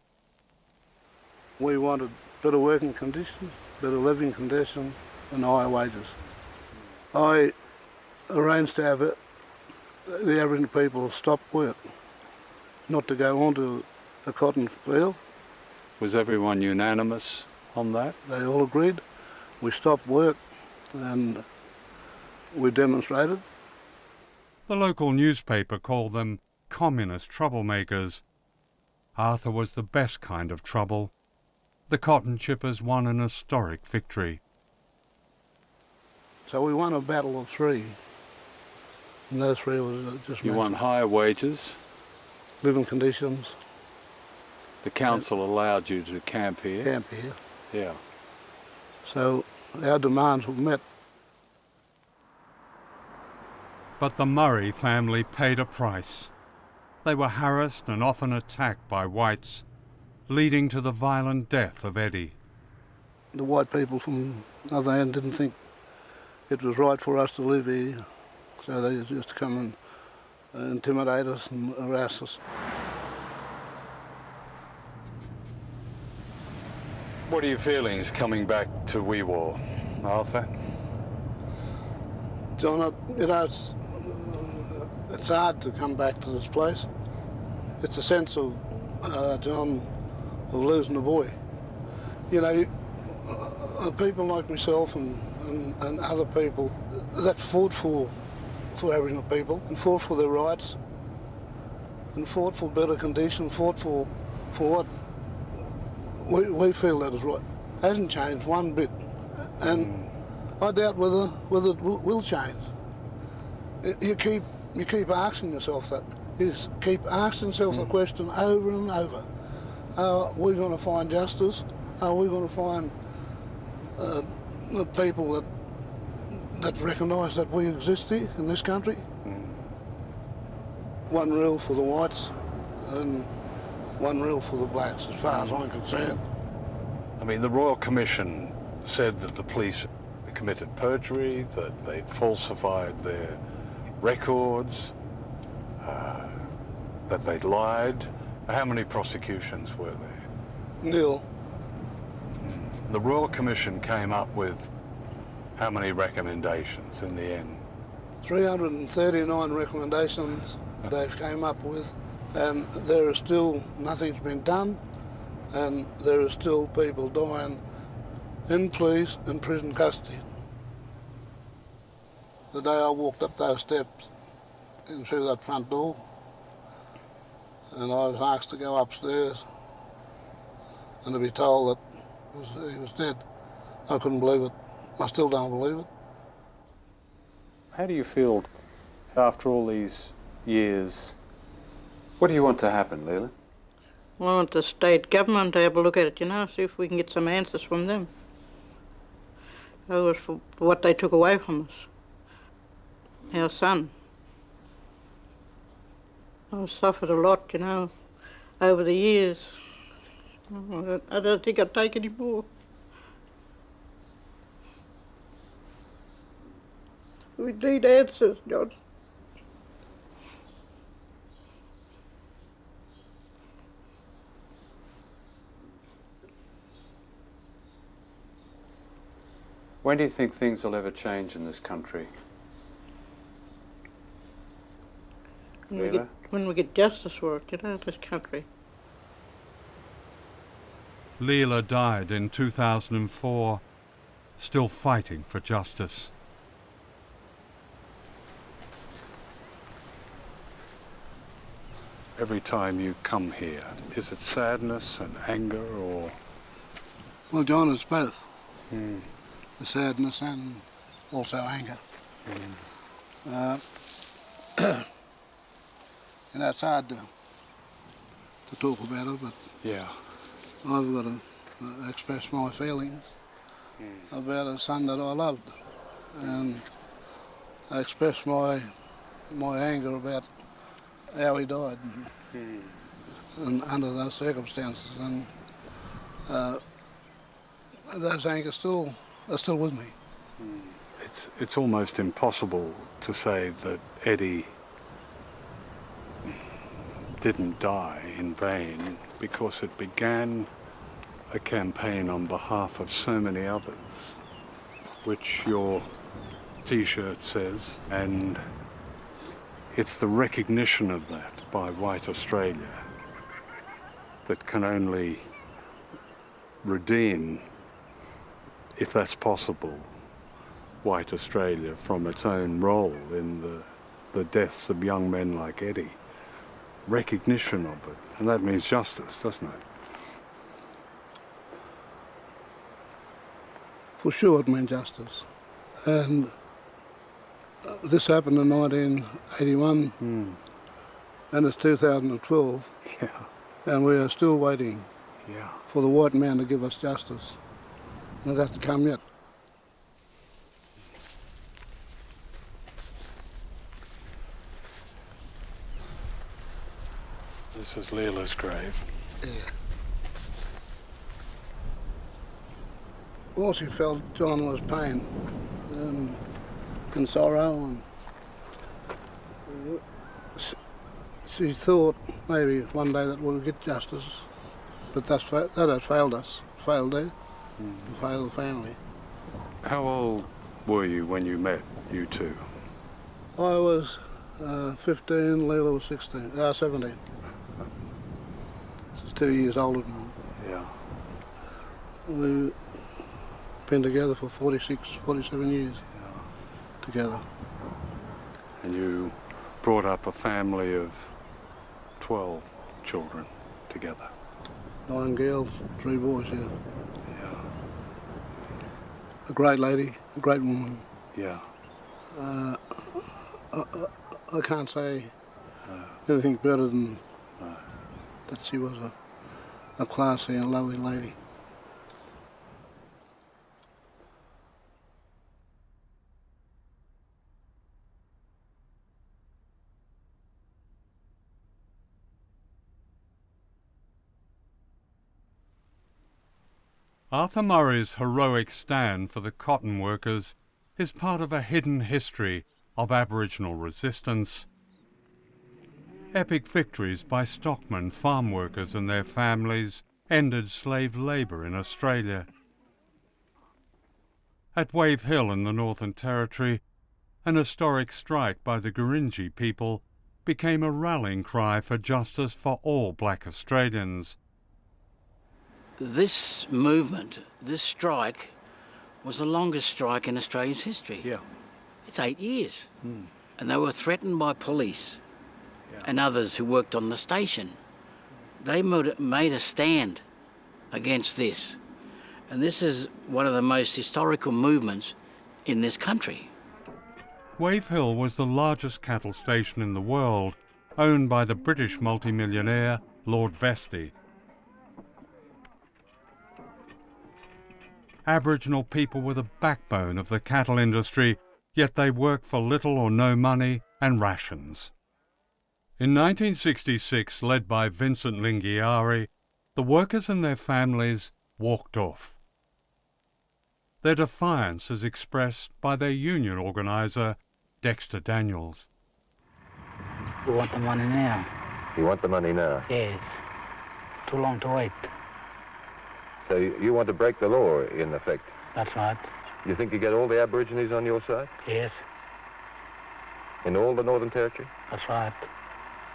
We wanted better working conditions, better living conditions, and higher wages. I arranged to have the Aboriginal people stop work, not to go onto a cotton field. Was everyone unanimous on that? They all agreed. We stopped work and we demonstrated. The local newspaper called them communist troublemakers. Arthur was the best kind of trouble. The cotton chippers won an historic victory. So we won a battle of 3. And those 3 was just... You won higher wages. Living conditions. The council allowed you to camp here. Camp here. Yeah. So our demands were met. But the Murray family paid a price. They were harassed and often attacked by whites, leading to the violent death of Eddie. The white people from the other end didn't think it was right for us to live here, so they used to come and intimidate us and harass us. What are your feelings coming back to Wee Waa, Arthur? John, it's hard to come back to this place. It's a sense of, John, of losing a boy. You know, people like myself and other people that fought for Aboriginal people and fought for their rights and fought for better conditions, fought for what we feel that is right. Hasn't changed one bit, and I doubt whether it will change. You keep asking yourself that. You keep asking yourself the question over and over. Are we going to find justice? Are we going to find the people that recognise that we exist here in this country? One rule for the whites and one rule for the blacks, as far as I'm concerned. I mean, the Royal Commission said that the police committed perjury, that they'd falsified their records, that they'd lied. How many prosecutions were there? Nil. The Royal Commission came up with how many recommendations in the end? 339 recommendations they've came up with, and there is still nothing's been done, and there are still people dying in police and prison custody. The day I walked up those steps and through that front door, and I was asked to go upstairs and to be told that he was dead, I couldn't believe it. I still don't believe it. How do you feel after all these years? What do you want to happen, Leela? I want the state government to have a look at it, you know, see if we can get some answers from them. For what they took away from us. Our son. I've suffered a lot, you know, over the years. I don't think I'd take any more. We need answers, John. When do you think things will ever change in this country? When we get justice for it, you know, this country. Leela died in 2004, still fighting for justice. Every time you come here, is it sadness and anger or? Well, John, it's both. The sadness and also anger. And it's hard to talk about it, but yeah, I've got to express my feelings about a son that I loved, and I express my anger about how he died and under those circumstances, and those angers are still with me. It's almost impossible to say that Eddie didn't die in vain, because it began a campaign on behalf of so many others. which your T-shirt says, and it's the recognition of that by white Australia that can only redeem, if that's possible, white Australia from its own role in the deaths of young men like Eddie. Recognition of it, and that means justice, doesn't it? For sure it meant justice. And this happened in 1981, and it's 2012, and we are still waiting for the white man to give us justice. And it hasn't come yet. This is Leila's grave. Yeah. All she felt, John, was pain and sorrow, and she thought maybe one day that we'll get justice, but that has failed us, failed her, failed the family. How old were you when you met, you two? I was 15, Leila was 17. She's 2 years older than me. Yeah. We've been together for 46, 47 years. Together. And you brought up a family of 12 children together. 9 girls, 3 boys, yeah. A great lady, a great woman. Yeah. I can't say anything better than that she was a classy and lovely lady. Arthur Murray's heroic stand for the cotton workers is part of a hidden history of Aboriginal resistance. Epic victories by stockmen, farm workers and their families ended slave labour in Australia. At Wave Hill in the Northern Territory, an historic strike by the Gurindji people became a rallying cry for justice for all black Australians. This movement, this strike, was the longest strike in Australia's history. Yeah. It's 8 years. And they were threatened by police and others who worked on the station. They made a stand against this. And this is one of the most historical movements in this country. Wave Hill was the largest cattle station in the world, owned by the British multimillionaire Lord Vestey. Aboriginal people were the backbone of the cattle industry, yet they worked for little or no money and rations. In 1966, led by Vincent Lingiari, the workers and their families walked off. Their defiance is expressed by their union organiser, Dexter Daniels. We want the money now. You want the money now? Yes. Too long to wait. So you want to break the law, in effect? That's right. You think you get all the Aborigines on your side? Yes. In all the Northern Territory? That's right.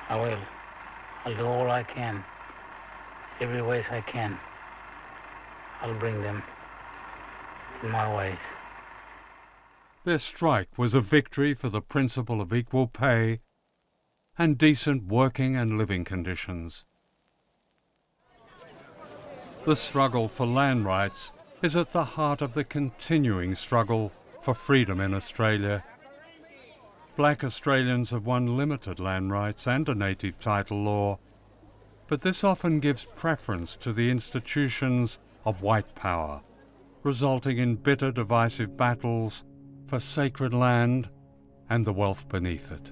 I will. I'll do all I can. Every ways I can. I'll bring them in my ways. Their strike was a victory for the principle of equal pay and decent working and living conditions. The struggle for land rights is at the heart of the continuing struggle for freedom in Australia. Black Australians have won limited land rights and a native title law, but this often gives preference to the institutions of white power, resulting in bitter divisive battles for sacred land and the wealth beneath it.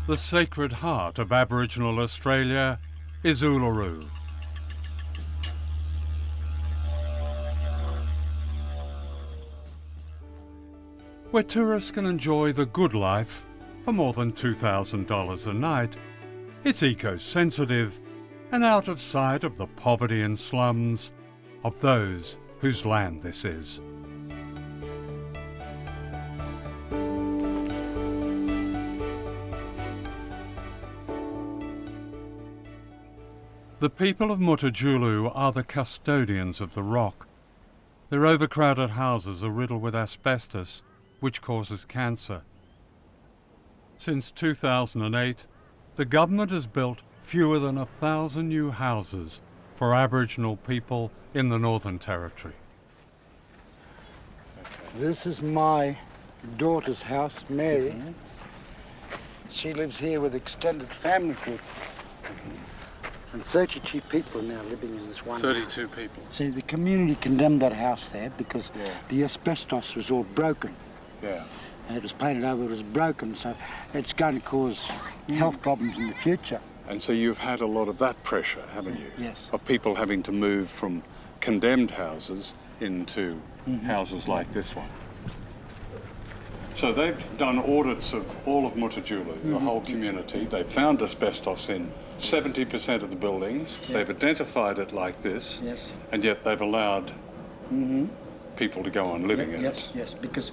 The sacred heart of Aboriginal Australia is Uluru. where tourists can enjoy the good life for more than $2,000 a night. It's eco-sensitive and out of sight of the poverty and slums of those whose land this is. The people of Mutijulu are the custodians of the rock. Their overcrowded houses are riddled with asbestos, which causes cancer. Since 2008, the government has built fewer than 1,000 new houses for Aboriginal people in the Northern Territory. This is my daughter's house, Mary. She lives here with extended family group. And 32 people now living in this one 32 house. people. See, the community condemned that house there because the asbestos was all broken. Yeah. And it was painted over, it was broken, so it's going to cause health problems in the future. And so you've had a lot of that pressure, haven't you? Yes. Of people having to move from condemned houses into houses like this one. So they've done audits of all of Mutijulu, the whole community. They've found asbestos in 70% of the buildings. Yeah. They've identified it like this, Yes. and yet they've allowed people to go on living in it. Yes, because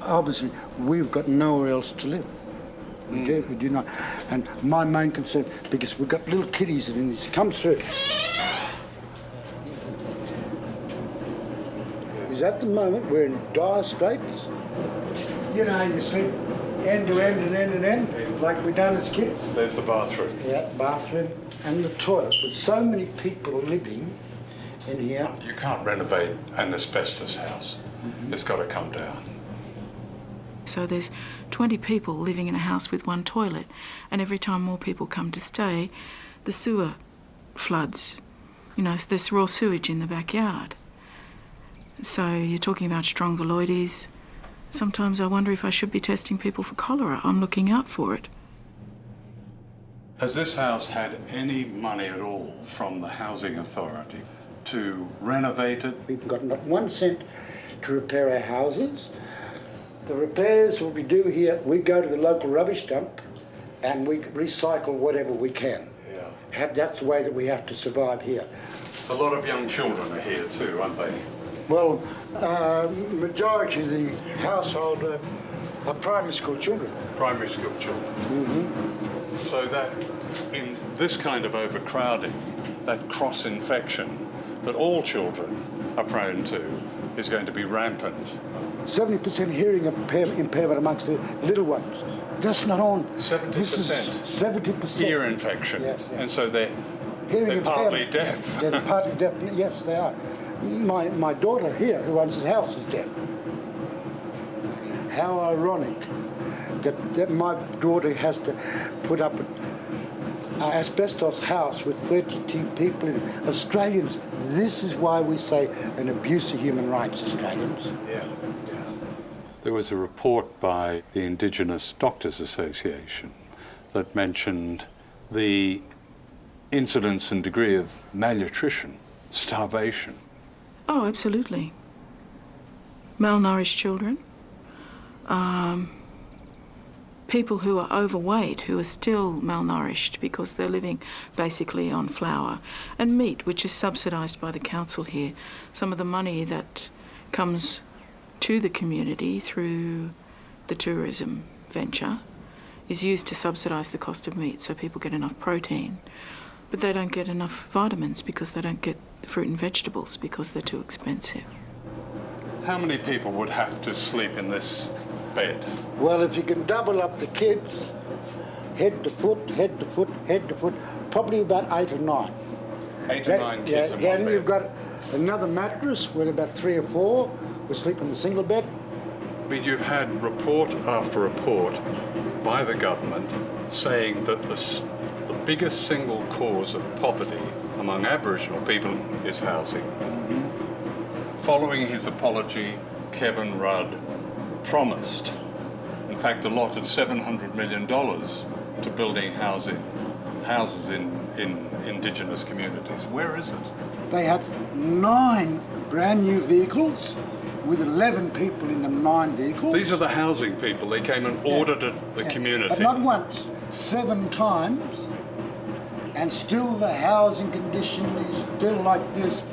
obviously we've got nowhere else to live. We do not. And my main concern, because we've got little kiddies that in this comes through, is at the moment we're in dire straits. You know, you sleep end to end and end and end, like we done as kids. There's the bathroom. Yeah, bathroom and the toilet. With so many people living in here. You can't renovate an asbestos house. It's got to come down. So there's 20 people living in a house with one toilet, and every time more people come to stay, the sewer floods. You know, there's raw sewage in the backyard. So you're talking about strongyloides. Sometimes I wonder if I should be testing people for cholera. I'm looking out for it. Has this house had any money at all from the Housing Authority to renovate it? We've got not 1 cent to repair our houses. The repairs will be due here. We go to the local rubbish dump and we recycle whatever we can. Yeah. That's the way that we have to survive here. A lot of young children are here too, aren't they? Well, majority of the household are primary school children. Primary school children. So that in this kind of overcrowding, that cross-infection that all children are prone to is going to be rampant. 70% hearing impairment amongst the little ones. That's not on. 70%? This is 70%. Ear infection. Yes. And so they're Hearing partly impairment. deaf. Yeah, they're partly deaf. Yes, they are. My daughter here, who owns his house, is deaf. How ironic that my daughter has to put up an asbestos house with 32 people in it. Australians, this is why we say an abuse of human rights, Australians. Yeah. There was a report by the Indigenous Doctors Association that mentioned the incidence and degree of malnutrition, starvation. Oh, absolutely. Malnourished children. People who are overweight, who are still malnourished because they're living basically on flour and meat, which is subsidised by the council here. Some of the money that comes to the community through the tourism venture is used to subsidise the cost of meat, so people get enough protein. But they don't get enough vitamins because they don't get fruit and vegetables because they're too expensive. How many people would have to sleep in this bed? Well, if you can double up the kids, head to foot, head to foot, head to foot, probably about 8 or 9. 8 or 9 kids in one then bed. you've got another mattress with about 3 or 4 who sleep in the single bed. But you've had report after report by the government saying that the biggest single cause of poverty among Aboriginal people is housing. Following his apology, Kevin Rudd promised, in fact, allotted $700 million to building houses in Indigenous communities. Where is it? They had 9 brand new vehicles with 11 people in them, 9 vehicles. These are the housing people. They came and audited the community. But not once, 7 times, and still the housing condition is still like this.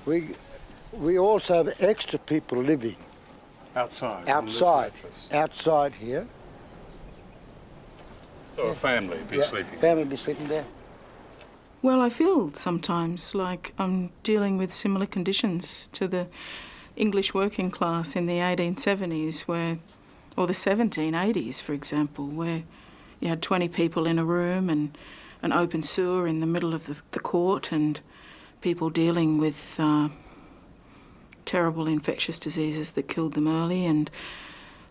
We also have extra people living outside here. So a family be sleeping. Family be sleeping there. Well, I feel sometimes like I'm dealing with similar conditions to the English working class in the 1870s or the 1780s, for example, where you had 20 people in a room and an open sewer in the middle of the court and people dealing with terrible infectious diseases that killed them early and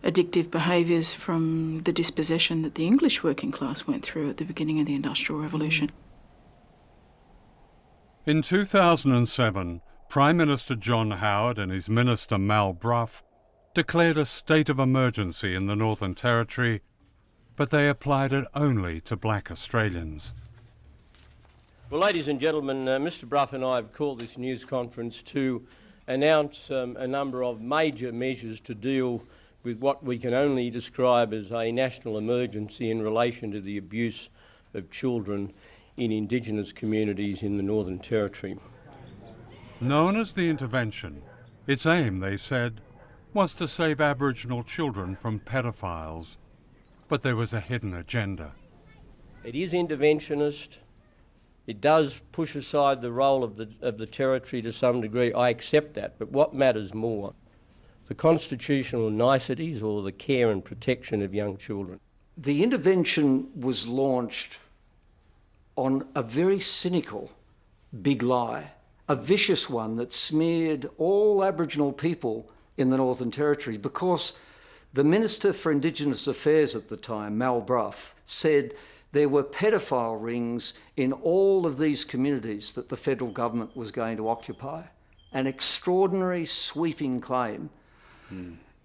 addictive behaviours from the dispossession that the English working class went through at the beginning of the Industrial Revolution. In 2007, Prime Minister John Howard and his Minister Mal Brough declared a state of emergency in the Northern Territory, but they applied it only to black Australians. Well, ladies and gentlemen, Mr Brough and I have called this news conference to announce a number of major measures to deal with what we can only describe as a national emergency in relation to the abuse of children in Indigenous communities in the Northern Territory. Known as the Intervention, its aim, they said, was to save Aboriginal children from pedophiles, but there was a hidden agenda. It is interventionist. It does push aside the role of the Territory to some degree. I accept that, but what matters more? The constitutional niceties or the care and protection of young children? The intervention was launched on a very cynical big lie, a vicious one that smeared all Aboriginal people in the Northern Territory because the Minister for Indigenous Affairs at the time, Mal Brough, said there were pedophile rings in all of these communities that the federal government was going to occupy. An extraordinary sweeping claim.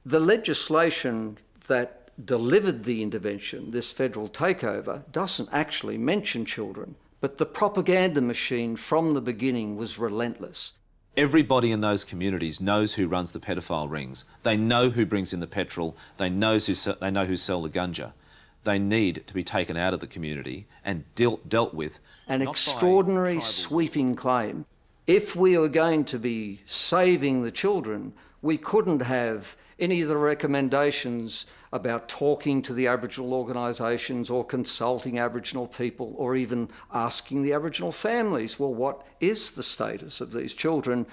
The legislation that delivered the intervention, this federal takeover, doesn't actually mention children, but the propaganda machine from the beginning was relentless. Everybody in those communities knows who runs the pedophile rings. They know who brings in the petrol. They know who sell the ganja. They need to be taken out of the community and dealt with. An extraordinary sweeping claim. If we were going to be saving the children, we couldn't have any of the recommendations about talking to the Aboriginal organisations or consulting Aboriginal people or even asking the Aboriginal families, well, what is the status of these children?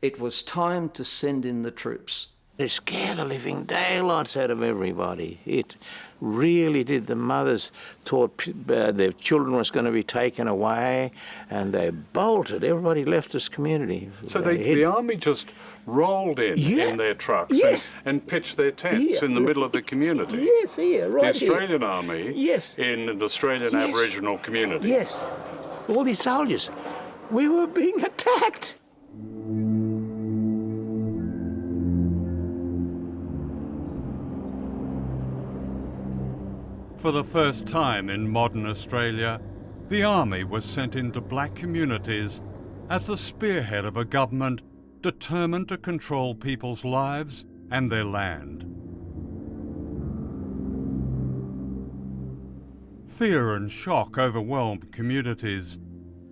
It was time to send in the troops. They scared the living daylights out of everybody. It really did. The mothers thought their children was going to be taken away and they bolted. Everybody left this community. So the army just rolled in their trucks and pitched their tents in the middle of the community. Yes, here, right The Australian Army in an Australian Aboriginal community. Yes, all these soldiers. We were being attacked. For the first time in modern Australia, the army was sent into black communities as the spearhead of a government determined to control people's lives and their land. Fear and shock overwhelmed communities.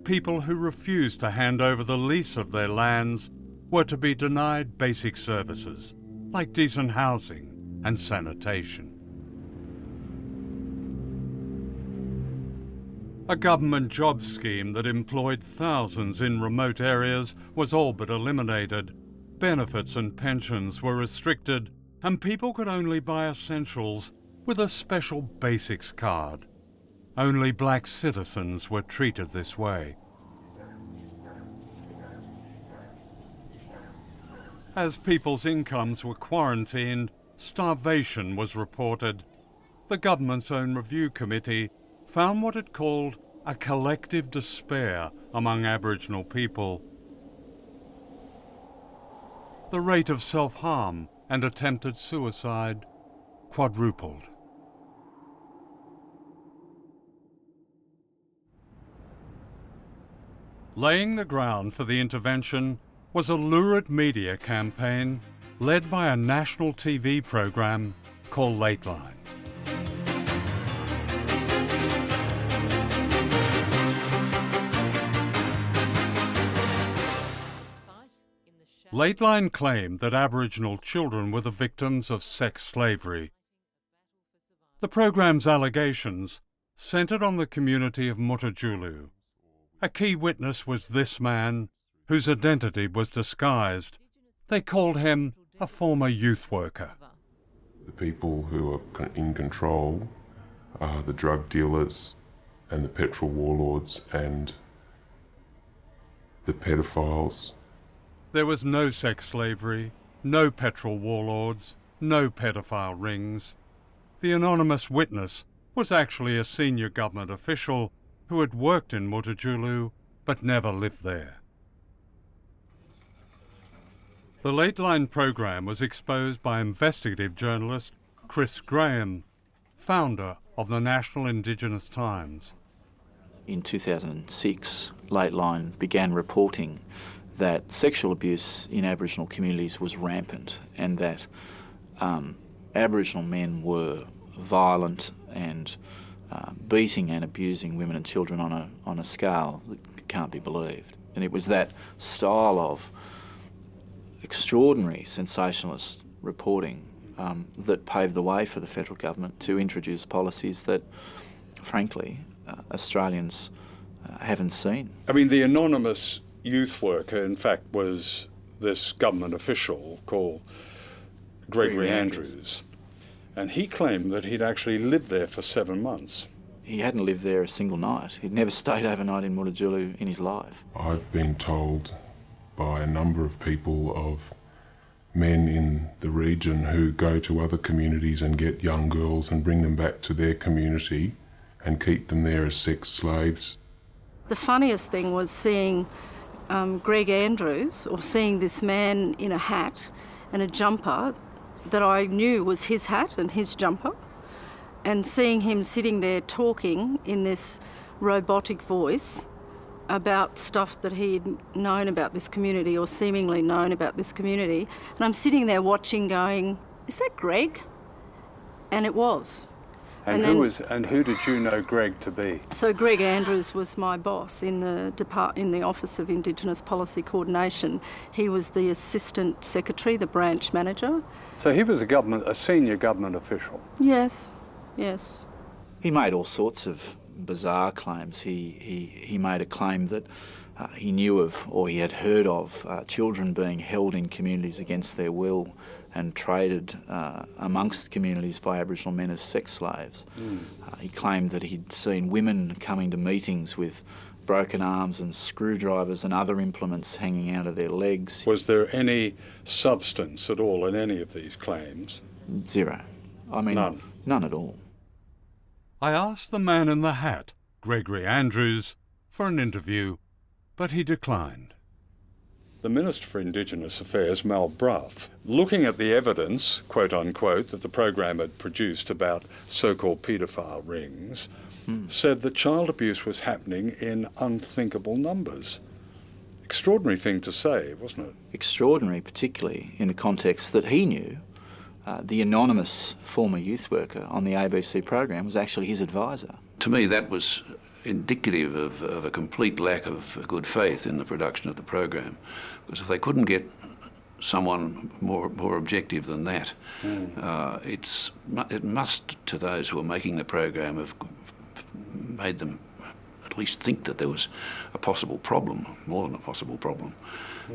People who refused to hand over the lease of their lands were to be denied basic services like decent housing and sanitation. A government job scheme that employed thousands in remote areas was all but eliminated. Benefits and pensions were restricted, and people could only buy essentials with a special basics card. Only black citizens were treated this way. As people's incomes were quarantined, starvation was reported. The government's own review committee found what it called a collective despair among Aboriginal people. The rate of self-harm and attempted suicide quadrupled. Laying the ground for the intervention was a lurid media campaign led by a national TV program called Lateline. Lateline claimed that Aboriginal children were the victims of sex slavery. The programme's allegations centred on the community of Mutijulu. A key witness was this man, whose identity was disguised. They called him a former youth worker. The people who are in control are the drug dealers and the petrol warlords and the pedophiles. There was no sex slavery, no petrol warlords, no pedophile rings. The anonymous witness was actually a senior government official who had worked in Mutijulu but never lived there. The Lateline program was exposed by investigative journalist Chris Graham, founder of the National Indigenous Times. In 2006, Lateline began reporting that sexual abuse in Aboriginal communities was rampant and that Aboriginal men were violent and beating and abusing women and children on a scale that can't be believed. And it was that style of extraordinary sensationalist reporting that paved the way for the federal government to introduce policies that, frankly, Australians haven't seen. I mean, the anonymous youth worker, in fact, was this government official called Gregory Andrews. And he claimed that he'd actually lived there for 7 months. He hadn't lived there a single night. He'd never stayed overnight in Mutijulu in his life. I've been told by a number of people of men in the region who go to other communities and get young girls and bring them back to their community and keep them there as sex slaves. The funniest thing was seeing Greg Andrews, or seeing this man in a hat and a jumper that I knew was his hat and his jumper, and seeing him sitting there talking in this robotic voice about stuff that he'd known about this community or seemingly known about this community. And I'm sitting there watching going, is that Greg? And it was. And who did you know Greg to be? So Greg Andrews was my boss in the Office of Indigenous Policy Coordination. He was the Assistant Secretary, the branch manager. So he was a senior government official? Yes, yes. He made all sorts of bizarre claims. He made a claim that he knew of, or he had heard of, children being held in communities against their will and traded amongst communities by Aboriginal men as sex slaves. He claimed that he'd seen women coming to meetings with broken arms and screwdrivers and other implements hanging out of their legs. Was there any substance at all in any of these claims? Zero. I mean, none at all. I asked the man in the hat, Gregory Andrews, for an interview, but he declined. The Minister for Indigenous Affairs, Mal Brough, looking at the evidence, quote unquote, that the program had produced about so-called paedophile rings, said that child abuse was happening in unthinkable numbers. Extraordinary thing to say, wasn't it? Extraordinary, particularly in the context that he knew the anonymous former youth worker on the ABC program was actually his advisor. To me, that was indicative of a complete lack of good faith in the production of the program, because if they couldn't get someone more objective than that, it must, to those who are making the program, have made them at least think that there was a possible problem, more than a possible problem,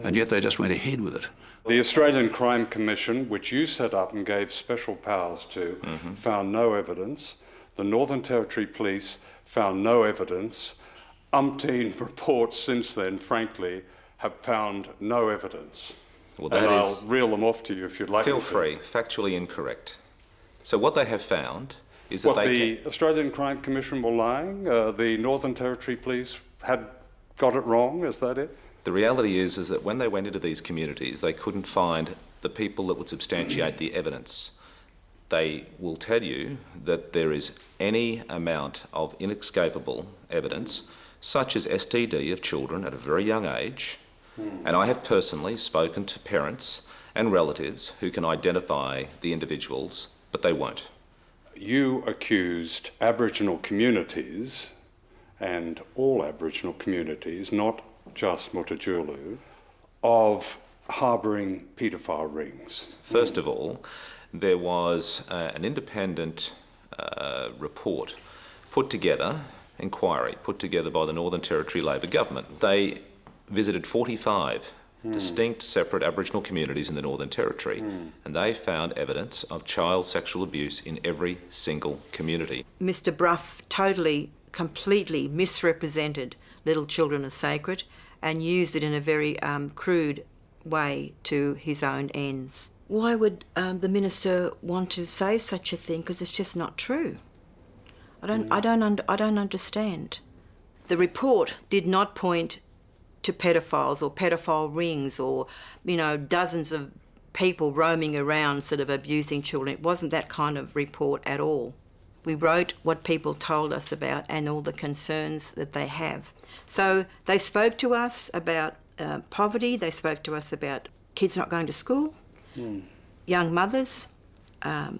and yet they just went ahead with it. The Australian Crime Commission, which you set up and gave special powers to, found no evidence. The Northern Territory Police found no evidence. Umpteen reports since then, frankly, have found no evidence. Well, that and is, I'll reel them off to you if you'd like. Feel free, factually incorrect. So what they have found is that the Australian Crime Commission were lying? The Northern Territory Police had got it wrong, is that it? The reality is that when they went into these communities, they couldn't find the people that would substantiate the evidence. They will tell you that there is any amount of inescapable evidence, such as STD of children at a very young age, And I have personally spoken to parents and relatives who can identify the individuals, but they won't. You accused Aboriginal communities, and all Aboriginal communities, not just Mutijulu, of harbouring paedophile rings. First of all, there was an independent report put together, inquiry put together by the Northern Territory Labor Government. They visited 45 distinct separate Aboriginal communities in the Northern Territory, and they found evidence of child sexual abuse in every single community. Mr. Brough totally, completely misrepresented little children as sacred and used it in a very crude way to his own ends. Why would the minister want to say such a thing? Because it's just not true. I don't understand. The report did not point to pedophiles or pedophile rings or, you know, dozens of people roaming around sort of abusing children. It wasn't that kind of report at all. We wrote what people told us about and all the concerns that they have. So they spoke to us about poverty, they spoke to us about kids not going to school, young mothers, a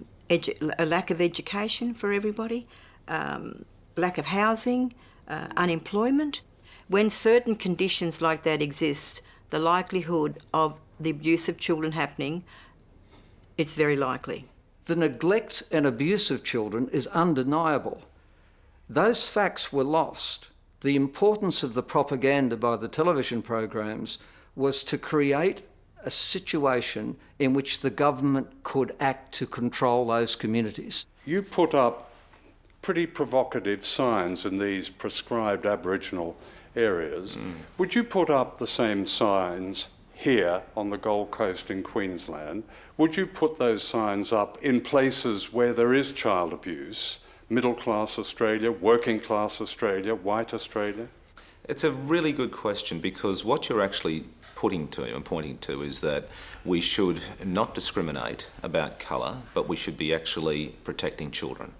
lack of education for everybody, lack of housing, unemployment. When certain conditions like that exist, the likelihood of the abuse of children happening, it's very likely. The neglect and abuse of children is undeniable. Those facts were lost. The importance of the propaganda by the television programs was to create a situation in which the government could act to control those communities. You put up pretty provocative signs in these prescribed Aboriginal areas. Would you put up the same signs here on the Gold Coast in Queensland? Would you put those signs up in places where there is child abuse, middle class Australia, working class Australia, white Australia? It's a really good question, because what you're actually pointing to is that we should not discriminate about colour, but we should be actually protecting children,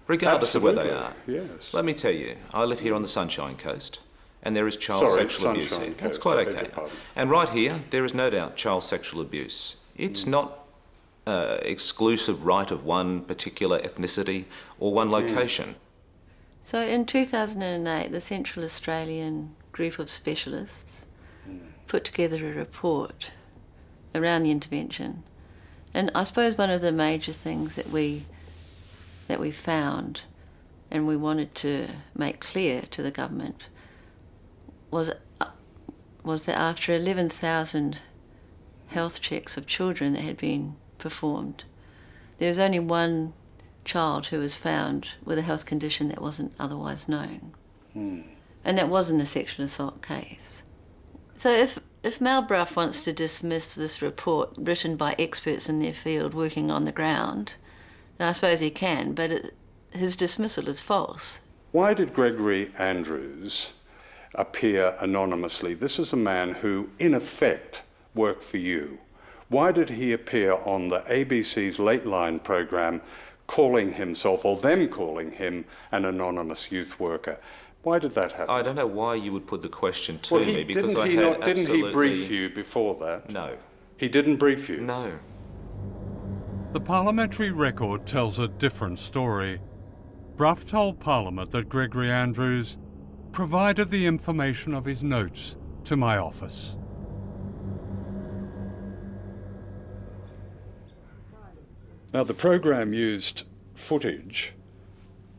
regardless of where they are. Yes. Let me tell you, I live here on the Sunshine Coast, and there is child sexual abuse here. That's quite okay. And right here, there is no doubt child sexual abuse. It's not exclusive right of one particular ethnicity or one location. So in 2008, the Central Australian group of specialists put together a report around the intervention. And I suppose one of the major things that we found and we wanted to make clear to the government was that after 11,000 health checks of children that had been performed, there was only one child who was found with a health condition that wasn't otherwise known. And that wasn't a sexual assault case. So if Mal Brough wants to dismiss this report written by experts in their field working on the ground, then I suppose he can, but his dismissal is false. Why did Gregory Andrews appear anonymously? This is a man who, in effect, worked for you. Why did he appear on the ABC's Late Line programme calling himself, or them calling him, an anonymous youth worker? Why did that happen? I don't know why you would put the question to me, because didn't he brief you before that? No. He didn't brief you? No. The parliamentary record tells a different story. Brough told Parliament that Gregory Andrews provided the information of his notes to my office. Now, the program used footage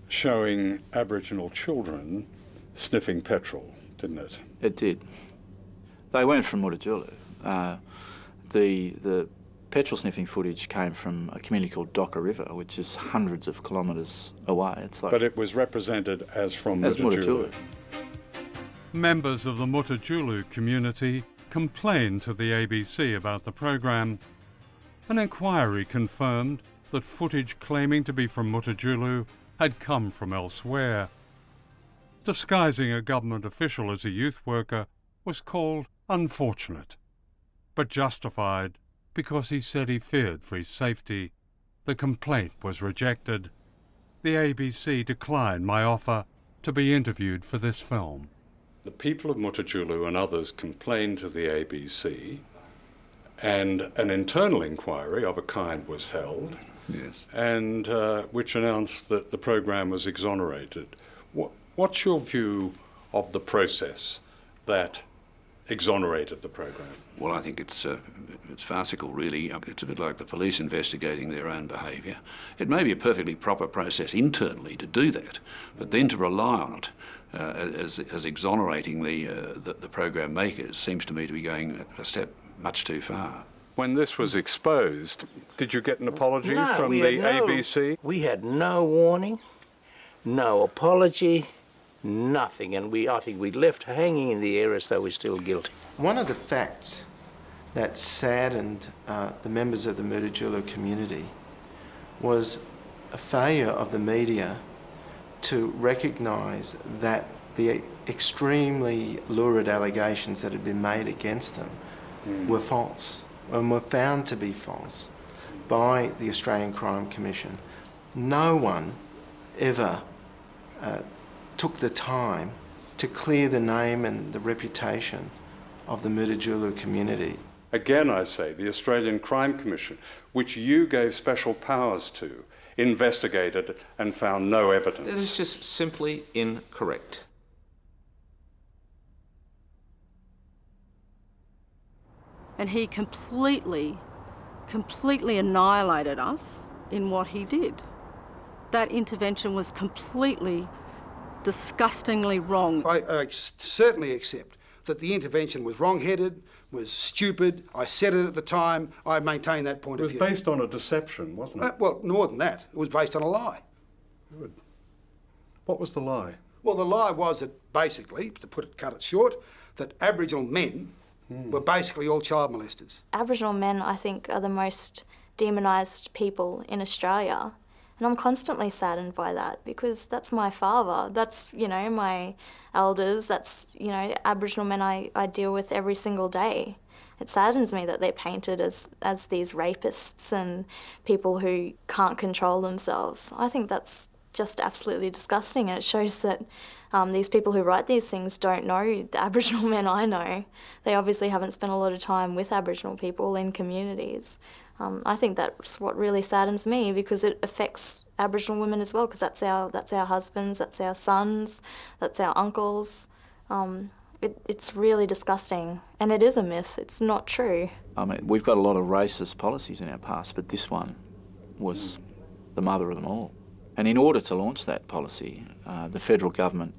showing Aboriginal children sniffing petrol, didn't it? It did. They weren't from Mutijulu. The petrol sniffing footage came from a community called Docker River, which is hundreds of kilometres away. It's like, but it was represented as from Mutijulu. Members of the Mutijulu community complained to the ABC about the program. An inquiry confirmed that footage claiming to be from Mutijulu had come from elsewhere. Disguising a government official as a youth worker was called unfortunate, but justified because he said he feared for his safety. The complaint was rejected. The ABC declined my offer to be interviewed for this film. The people of Mutijulu and others complained to the ABC, and an internal inquiry of a kind was held, yes, and which announced that the program was exonerated. What's your view of the process that exonerated the program? Well, I think it's farcical, really. It's a bit like the police investigating their own behaviour. It may be a perfectly proper process internally to do that, but then to rely on it as exonerating the program makers seems to me to be going a step much too far. When this was exposed, did you get an apology from the ABC? We had no warning, no apology, nothing, and I think we left hanging in the air as though we're still guilty. One of the facts that saddened the members of the Mutijulu community was a failure of the media to recognise that the extremely lurid allegations that had been made against them were false and were found to be false by the Australian Crime Commission. No one ever took the time to clear the name and the reputation of the Mutijulu community. Again, I say, the Australian Crime Commission, which you gave special powers to, investigated and found no evidence. It is just simply incorrect. And he completely annihilated us in what he did. That intervention was completely, disgustingly wrong. I certainly accept that the intervention was wrong-headed, was stupid. I said it at the time. I maintain that point of view. It was based on a deception, wasn't it? Well, more than that. It was based on a lie. Good. What was the lie? Well, the lie was that basically, cut it short, that Aboriginal men were basically all child molesters. Aboriginal men, I think, are the most demonised people in Australia. And I'm constantly saddened by that because that's my father. That's, my elders. That's, Aboriginal men I deal with every single day. It saddens me that they're painted as these rapists and people who can't control themselves. I think that's just absolutely disgusting, and it shows that these people who write these things don't know the Aboriginal men I know. They obviously haven't spent a lot of time with Aboriginal people in communities. I think that's what really saddens me because it affects Aboriginal women as well, because that's our husbands, that's our sons, that's our uncles. It's really disgusting, and it is a myth. It's not true. I mean, we've got a lot of racist policies in our past, but this one was the mother of them all. And in order to launch that policy, the federal government,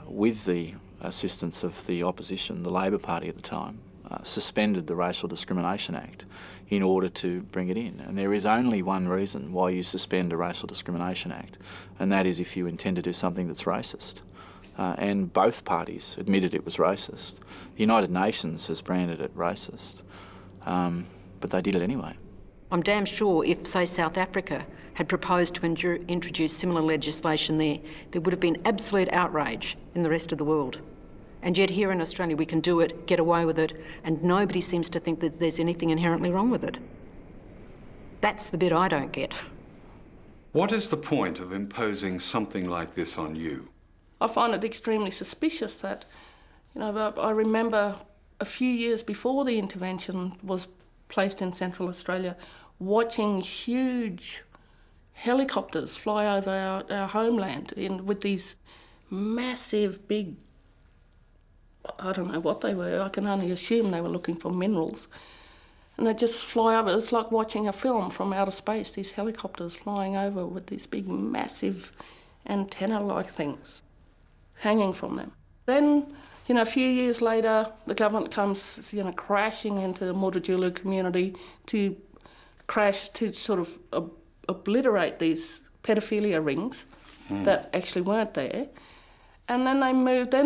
with the assistance of the opposition, the Labor Party at the time, suspended the Racial Discrimination Act in order to bring it in. And there is only one reason why you suspend a Racial Discrimination Act, and that is if you intend to do something that's racist. And both parties admitted it was racist. The United Nations has branded it racist, but they did it anyway. I'm damn sure if, say, South Africa had proposed to introduce similar legislation there would have been absolute outrage in the rest of the world. And yet here in Australia we can do it, get away with it, and nobody seems to think that there's anything inherently wrong with it. That's the bit I don't get. What is the point of imposing something like this on you? I find it extremely suspicious that, I remember a few years before the intervention was placed in Central Australia, watching huge helicopters fly over our homeland with these massive, big, I don't know what they were, I can only assume they were looking for minerals. And they just fly over. It's like watching a film from outer space, these helicopters flying over with these big, massive antenna-like things hanging from them. Then, a few years later, the government comes, crashing into the Mutijulu community to sort of obliterate these paedophilia rings that actually weren't there. And then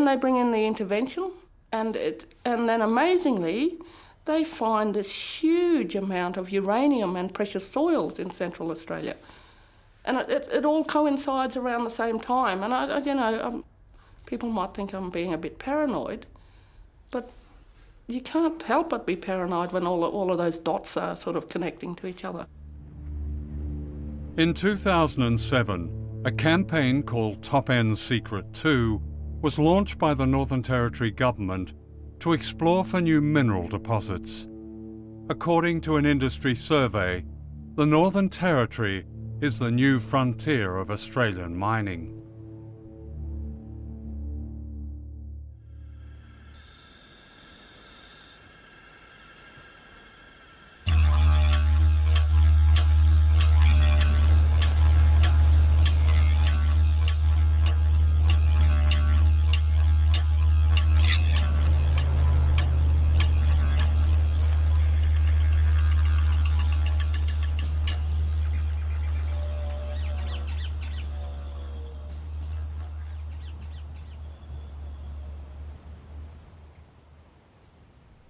they bring in the intervention, and then amazingly, they find this huge amount of uranium and precious soils in Central Australia. And it all coincides around the same time. And people might think I'm being a bit paranoid, but you can't help but be paranoid when all of those dots are sort of connecting to each other. In 2007, a campaign called Top End Secret 2 was launched by the Northern Territory government to explore for new mineral deposits. According to an industry survey, the Northern Territory is the new frontier of Australian mining.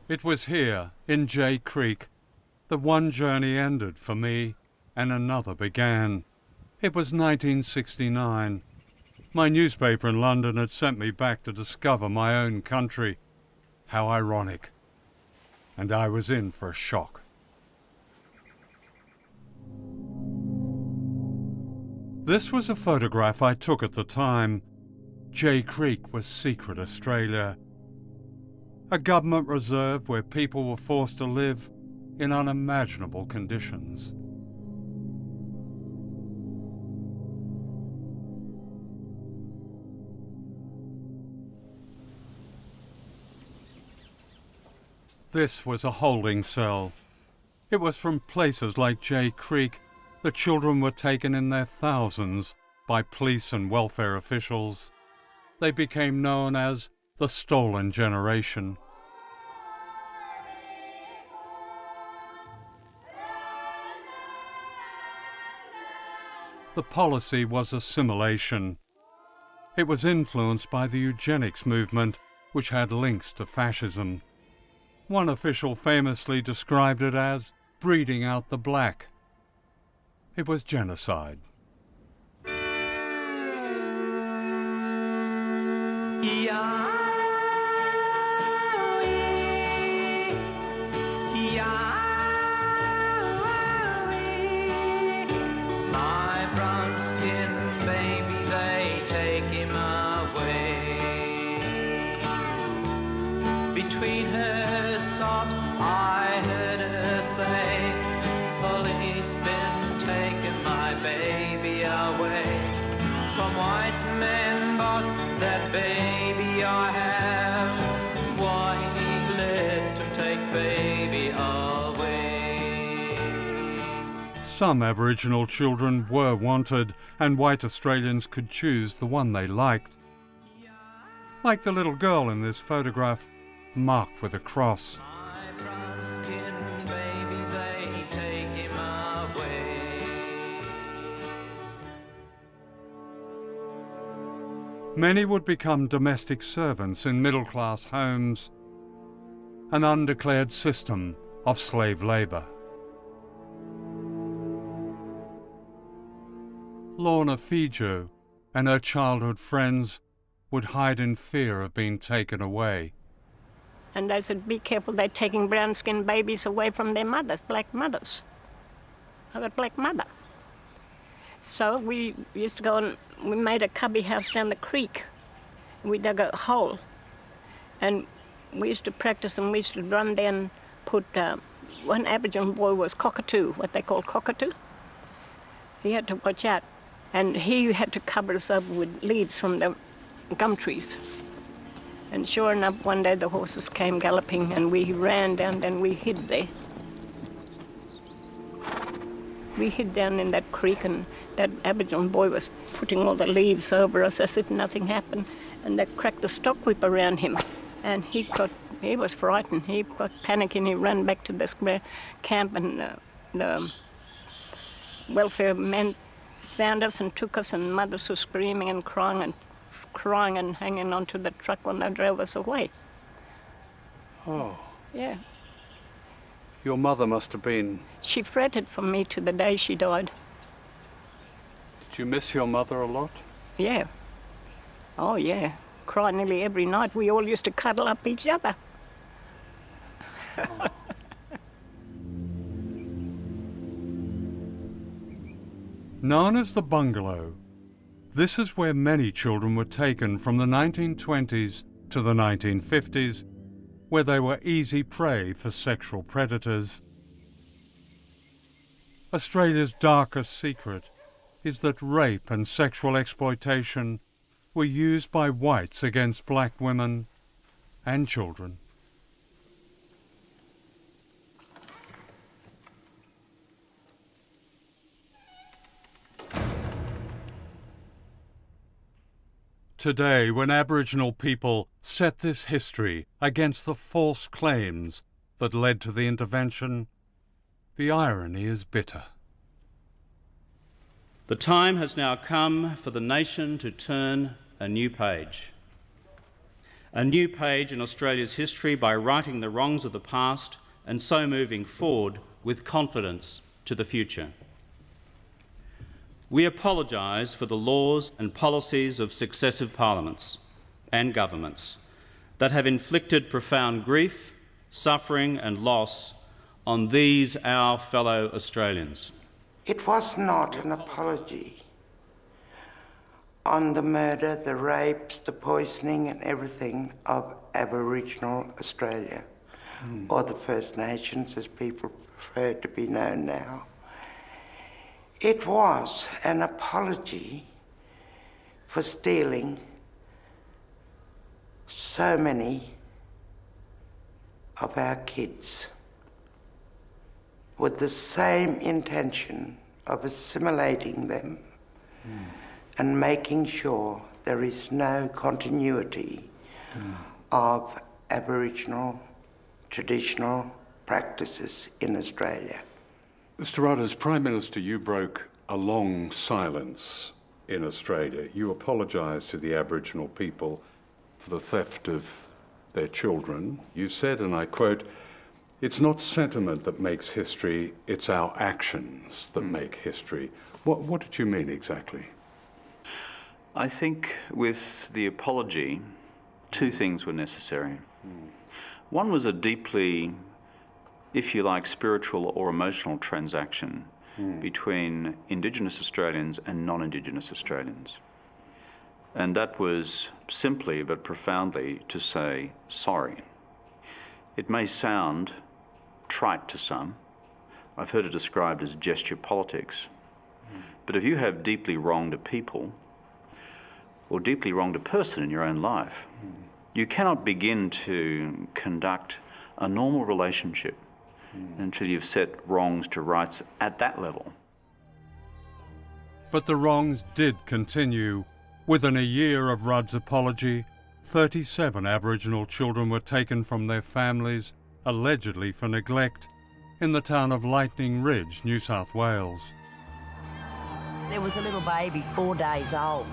It was here, in Jay Creek, that one journey ended for me and another began. It was 1969. My newspaper in London had sent me back to discover my own country. How ironic. And I was in for a shock. This was a photograph I took at the time. Jay Creek was secret Australia. A government reserve where people were forced to live in unimaginable conditions. This was a holding cell. It was from places like Jay Creek that children were taken in their thousands by police and welfare officials. They became known as the Stolen Generation. The policy was assimilation. It was influenced by the eugenics movement, which had links to fascism. One official famously described it as breeding out the black. It was genocide. My brown skin baby, they take him away. Between her sobs I heard her say, policemen taking my baby away. From white men boss, that baby I have. Why he let them take baby away. Some Aboriginal children were wanted, and white Australians could choose the one they liked. Like the little girl in this photograph, marked with a cross. Many would become domestic servants in middle-class homes, an undeclared system of slave labour. Lorna Fijo and her childhood friends would hide in fear of being taken away. And they said, be careful, they're taking brown-skinned babies away from their mothers, black mothers. I have a black mother. So we used to go and we made a cubby house down the creek. We dug a hole. And we used to practice and we used to run down, put, one Aboriginal boy was cockatoo, what they call cockatoo. He had to watch out. And he had to cover us up with leaves from the gum trees. And sure enough, one day the horses came galloping and we ran down and we hid there. We hid down in that creek and that Aboriginal boy was putting all the leaves over us as if nothing happened. And they cracked the stock whip around him. And he was frightened. He got panicking. He ran back to the square camp and the welfare men found us and took us, and mothers were screaming and crying and hanging onto the truck when they drove us away. Oh. Yeah. Your mother must have been... She fretted for me to the day she died. Did you miss your mother a lot? Yeah. Oh, yeah. Cry nearly every night. We all used to cuddle up each other. Oh. Known as the Bungalow, This is where many children were taken from the 1920s to the 1950s, where they were easy prey for sexual predators. Australia's darkest secret is that rape and sexual exploitation were used by whites against black women and children. Today, when Aboriginal people set this history against the false claims that led to the intervention, the irony is bitter. The time has now come for the nation to turn a new page. A new page in Australia's history by righting the wrongs of the past and so moving forward with confidence to the future. We apologise for the laws and policies of successive parliaments and governments that have inflicted profound grief, suffering and loss on these our fellow Australians. It was not an apology on the murder, the rapes, the poisoning and everything of Aboriginal Australia, or the First Nations as people prefer to be known now. It was an apology for stealing so many of our kids with the same intention of assimilating them and making sure there is no continuity of Aboriginal traditional practices in Australia. Mr. Rudd, as Prime Minister, you broke a long silence in Australia. You apologised to the Aboriginal people for the theft of their children. You said, and I quote, "It's not sentiment that makes history, it's our actions that make history." What did you mean exactly? I think with the apology, two things were necessary. One was a deeply, if you like, spiritual or emotional transaction between Indigenous Australians and non-Indigenous Australians. And that was simply but profoundly to say sorry. It may sound trite to some. I've heard it described as gesture politics. But if you have deeply wronged a people or deeply wronged a person in your own life, you cannot begin to conduct a normal relationship until you've set wrongs to rights at that level. But the wrongs did continue. Within a year of Rudd's apology, 37 Aboriginal children were taken from their families, allegedly for neglect, in the town of Lightning Ridge, New South Wales. There was a little baby, 4 days old.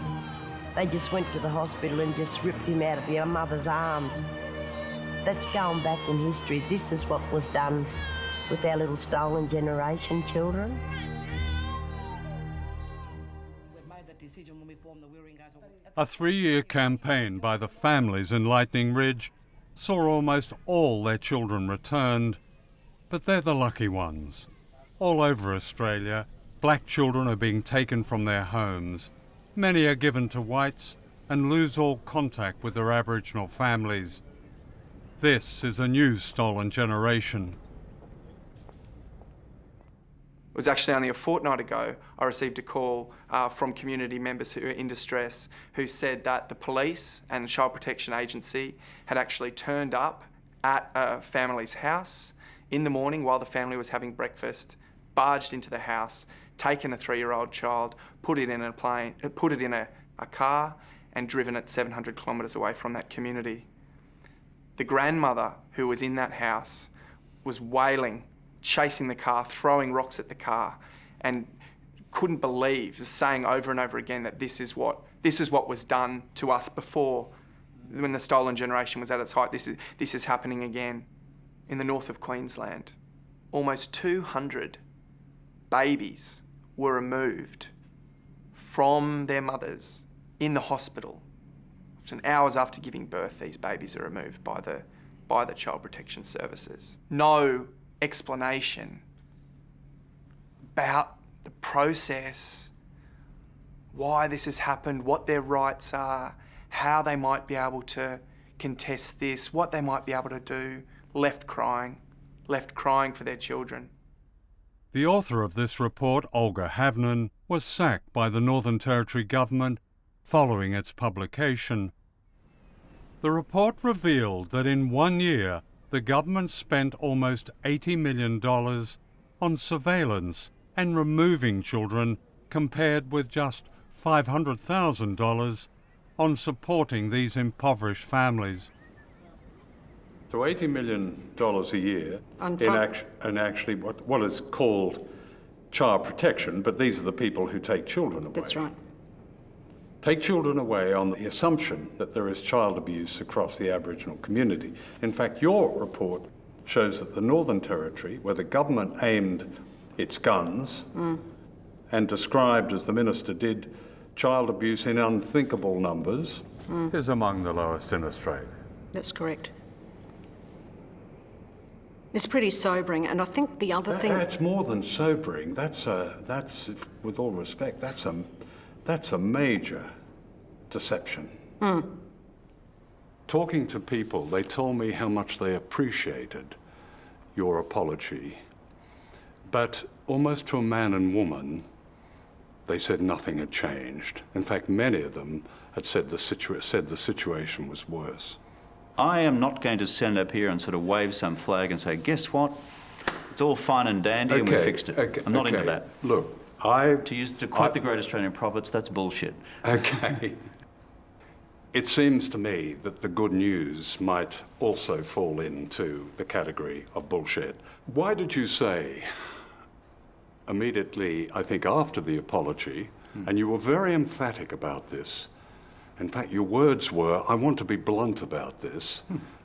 They just went to the hospital and just ripped him out of your mother's arms. That's going back in history. This is what was done with our little stolen generation children. A 3-year campaign by the families in Lightning Ridge saw almost all their children returned, but they're the lucky ones. All over Australia, black children are being taken from their homes. Many are given to whites and lose all contact with their Aboriginal families. This is a new stolen generation. It was actually only a fortnight ago I received a call from community members who are in distress who said that the police and the Child Protection Agency had actually turned up at a family's house in the morning while the family was having breakfast, barged into the house, taken a 3-year-old child, put it in a car and driven it 700 kilometres away from that community. The grandmother who was in that house was wailing, chasing the car, throwing rocks at the car, and couldn't believe, just saying over and over again that this is what was done to us before, when the stolen generation was at its height. This is happening again in the north of Queensland. Almost 200 babies were removed from their mothers in the hospital. Often hours after giving birth, these babies are removed by the Child Protection Services. No explanation about the process, why this has happened, what their rights are, how they might be able to contest this, what they might be able to do, left crying for their children. The author of this report, Olga Havnen, was sacked by the Northern Territory government following its publication. The report revealed that in 1 year, the government spent almost $80 million on surveillance and removing children, compared with just $500,000 on supporting these impoverished families. So $80 million a year in actually what is called child protection, but these are the people who take children away. That's right. Take children away on the assumption that there is child abuse across the Aboriginal community. In fact, your report shows that the Northern Territory, where the government aimed its guns and described, as the Minister did, child abuse in unthinkable numbers, is among the lowest in Australia. That's correct. It's pretty sobering, and I think the other thing... That's more than sobering. That's, with all respect, that's a major deception. Talking to people, they told me how much they appreciated your apology, but almost to a man and woman, they said nothing had changed. In fact, many of them had said the situation was worse. I am not going to stand up here and sort of wave some flag and say, guess what? It's all fine and dandy and we fixed it. I'm not into that. Look, To quote the great Australian prophets, that's bullshit. Okay. It seems to me that the good news might also fall into the category of bullshit. Why did you say immediately, I think after the apology, and you were very emphatic about this, in fact your words were, I want to be blunt about this,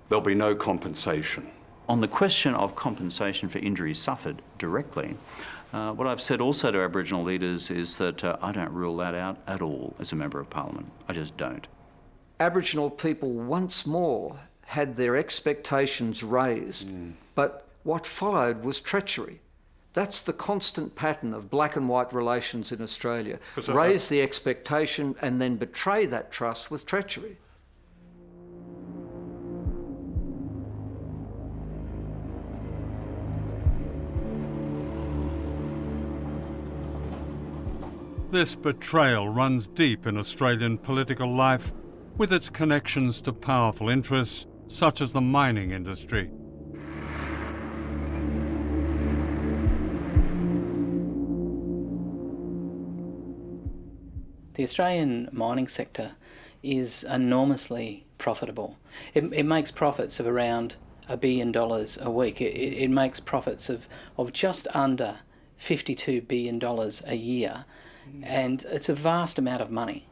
there'll be no compensation. On the question of compensation for injuries suffered directly, what I've said also to Aboriginal leaders is that I don't rule that out at all as a Member of Parliament. I just don't. Aboriginal people once more had their expectations raised, but what followed was treachery. That's the constant pattern of black and white relations in Australia. Raise the expectation and then betray that trust with treachery. This betrayal runs deep in Australian political life, with its connections to powerful interests such as the mining industry. The Australian mining sector is enormously profitable. It makes profits of around $1 billion a week. It makes profits of just under $52 billion a year, and it's a vast amount of money.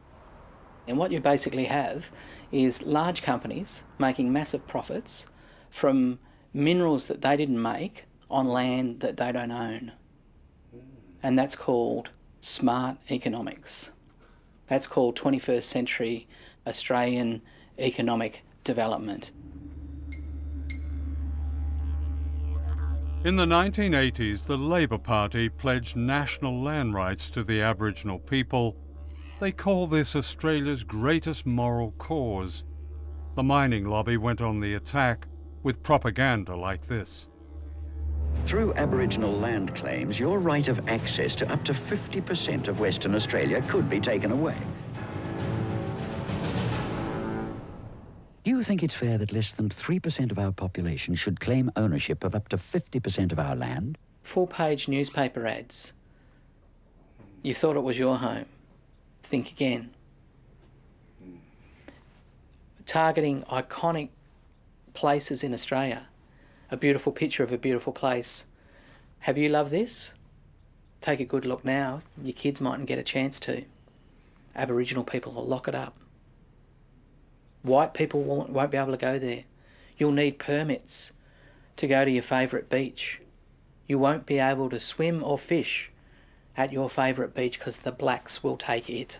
And what you basically have is large companies making massive profits from minerals that they didn't make on land that they don't own. And that's called smart economics. That's called 21st century Australian economic development. In the 1980s, the Labor Party pledged national land rights to the Aboriginal people. They call this Australia's greatest moral cause. The mining lobby went on the attack with propaganda like this. Through Aboriginal land claims, your right of access to up to 50% of Western Australia could be taken away. Do you think it's fair that less than 3% of our population should claim ownership of up to 50% of our land? Full-page newspaper ads. You thought it was your home. Think again. Targeting iconic places in Australia. A beautiful picture of a beautiful place. Have you loved this? Take a good look now. Your kids mightn't get a chance to. Aboriginal people will lock it up. White people won't be able to go there. You'll need permits to go to your favourite beach. You won't be able to swim or fish at your favourite beach because the blacks will take it.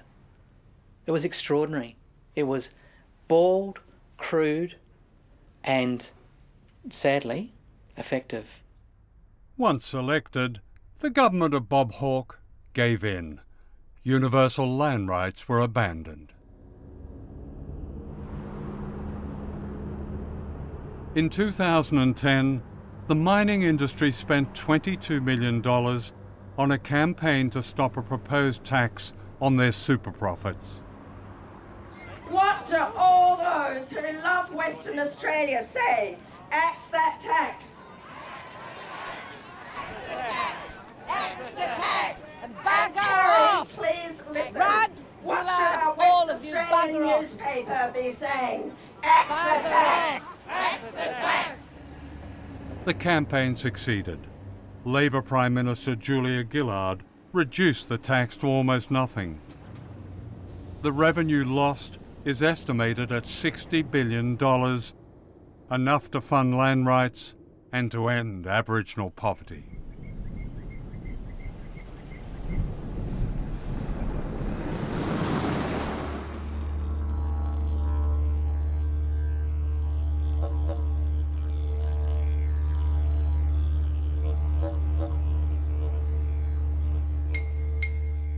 It was extraordinary. It was bald, crude, and sadly, effective. Once elected, the government of Bob Hawke gave in. universal land rights were abandoned. In 2010, the mining industry spent $22 million on a campaign to stop a proposed tax on their super profits. What do all those who love Western Australia say? Axe that tax. Axe the tax. Axe the tax. And bugger off. Please listen. Rudd, what should our West Australian newspaper be saying? Axe the tax. Axe the tax. The campaign succeeded. Labor Prime Minister Julia Gillard reduced the tax to almost nothing. The revenue lost is estimated at $60 billion, enough to fund land rights and to end Aboriginal poverty.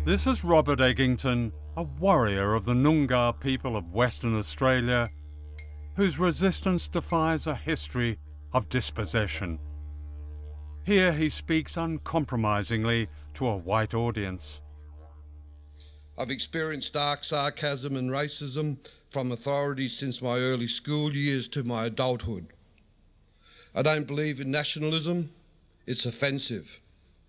This is Robert Eggington, a warrior of the Noongar people of Western Australia, whose resistance defies a history of dispossession. Here he speaks uncompromisingly to a white audience. I've experienced dark sarcasm and racism from authorities since my early school years to my adulthood. I don't believe in nationalism. It's offensive,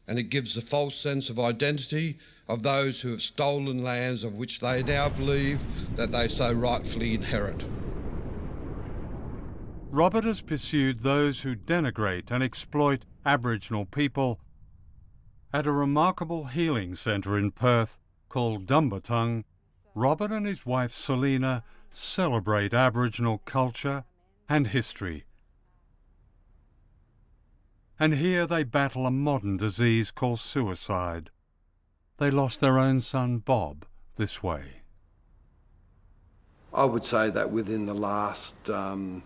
and it gives a false sense of identity of those who have stolen lands of which they now believe that they so rightfully inherit. Robert has pursued those who denigrate and exploit Aboriginal people. At a remarkable healing centre in Perth called Dumbartung, Robert and his wife Selina celebrate Aboriginal culture and history. And here they battle a modern disease called suicide. They lost their own son Bob this way. I would say that within the last 2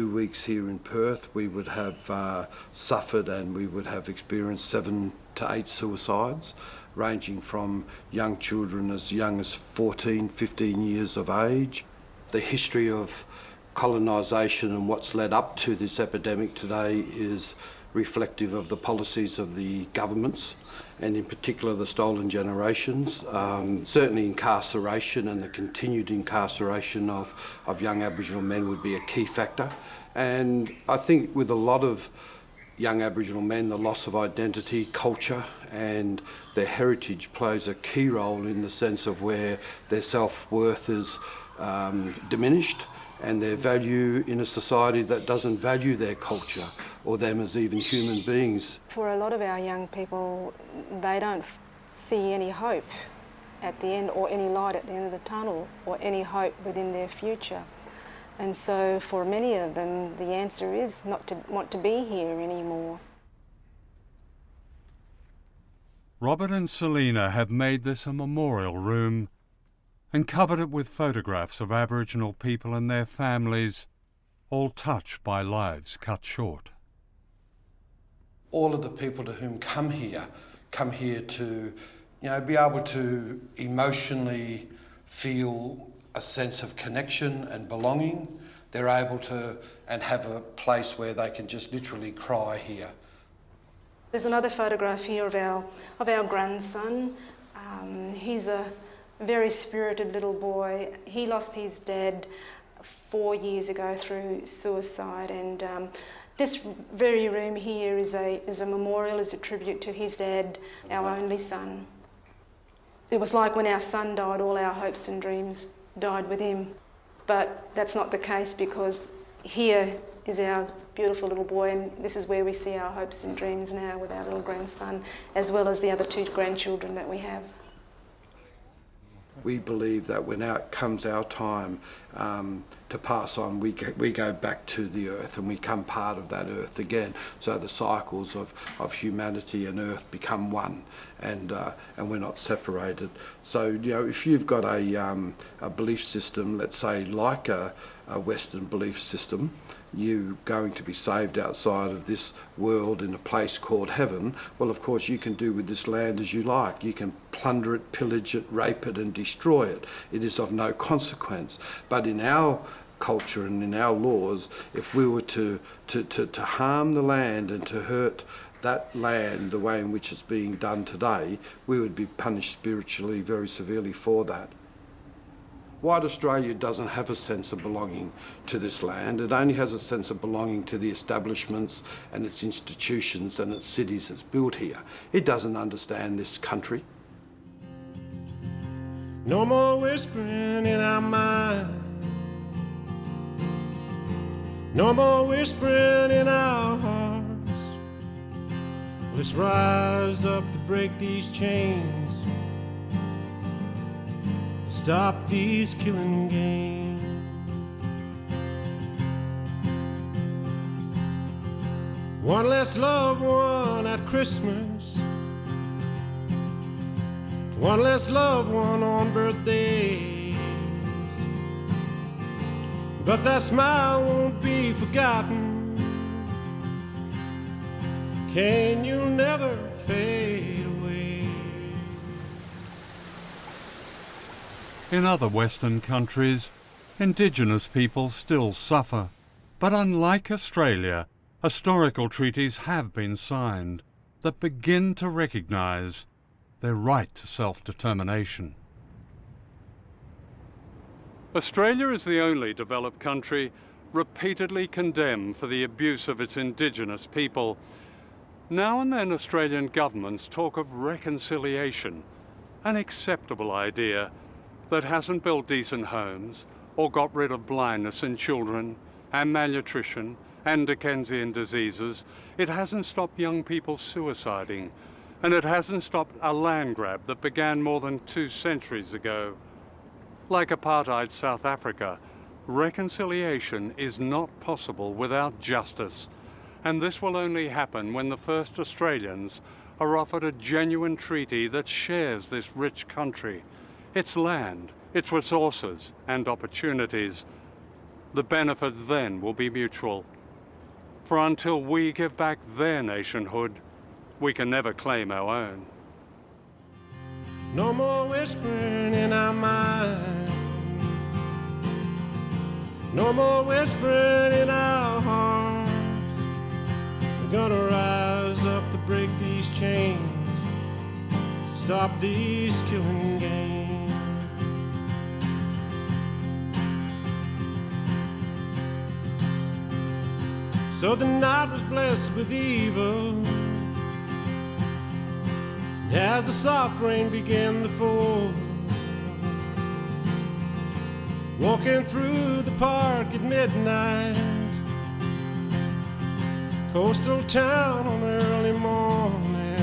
weeks here in Perth, we would have suffered and we would have experienced 7 to 8 suicides, ranging from young children as young as 14, 15 years of age. The history of colonisation and what's led up to this epidemic today is reflective of the policies of the governments, and in particular the stolen generations. Certainly incarceration and the continued incarceration of young Aboriginal men would be a key factor. And I think with a lot of young Aboriginal men, the loss of identity, culture and their heritage plays a key role in the sense of where their self-worth is diminished and their value in a society that doesn't value their culture or them as even human beings. For a lot of our young people, they don't see any hope at the end, or any light at the end of the tunnel, or any hope within their future. And so for many of them, the answer is not to want to be here anymore. Robert and Selina have made this a memorial room and covered it with photographs of Aboriginal people and their families, all touched by lives cut short. All of the people to whom come here to, be able to emotionally feel a sense of connection and belonging. They're able to and have a place where they can just literally cry here. There's another photograph here of our grandson. He's a very spirited little boy. He lost his dad 4 years ago through suicide, and this very room here is a memorial, is a tribute to his dad, our only son. It was like when our son died, all our hopes and dreams died with him. But that's not the case, because here is our beautiful little boy, and this is where we see our hopes and dreams now with our little grandson, as well as the other 2 grandchildren that we have. We believe that when it comes our time to pass on, we go back to the earth and we become part of that earth again. So the cycles of humanity and earth become one, and we're not separated. So if you've got a belief system, let's say like a Western belief system, you're going to be saved outside of this world in a place called heaven. Well, of course, you can do with this land as you like. You can plunder it, pillage it, rape it and destroy it. It is of no consequence. But in our culture and in our laws, if we were to harm the land and to hurt that land the way in which it's being done today, we would be punished spiritually very severely for that. White Australia doesn't have a sense of belonging to this land. It only has a sense of belonging to the establishments and its institutions and its cities that's built here. It doesn't understand this country. No more whispering in our mind. No more whispering in our hearts. Let's rise up to break these chains. Stop these killing games. One less loved one at Christmas. One less loved one on birthdays. But that smile won't be forgotten. Can you never fade away? In other Western countries, Indigenous people still suffer. But unlike Australia, historical treaties have been signed that begin to recognise their right to self-determination. Australia is the only developed country repeatedly condemned for the abuse of its Indigenous people. Now and then Australian governments talk of reconciliation, an acceptable idea that hasn't built decent homes or got rid of blindness in children and malnutrition and Dickensian diseases. It hasn't stopped young people suiciding, and it hasn't stopped a land grab that began more than 2 centuries ago. Like apartheid South Africa, reconciliation is not possible without justice, and this will only happen when the first Australians are offered a genuine treaty that shares this rich country, its land, its resources and opportunities. The benefit then will be mutual. For until we give back their nationhood, we can never claim our own. No more whispering in our minds. No more whispering in our hearts. We're gonna rise up to break these chains. Stop these killing games. So the night was blessed with evil. As the soft rain began to fall, walking through the park at midnight, coastal town on early morning,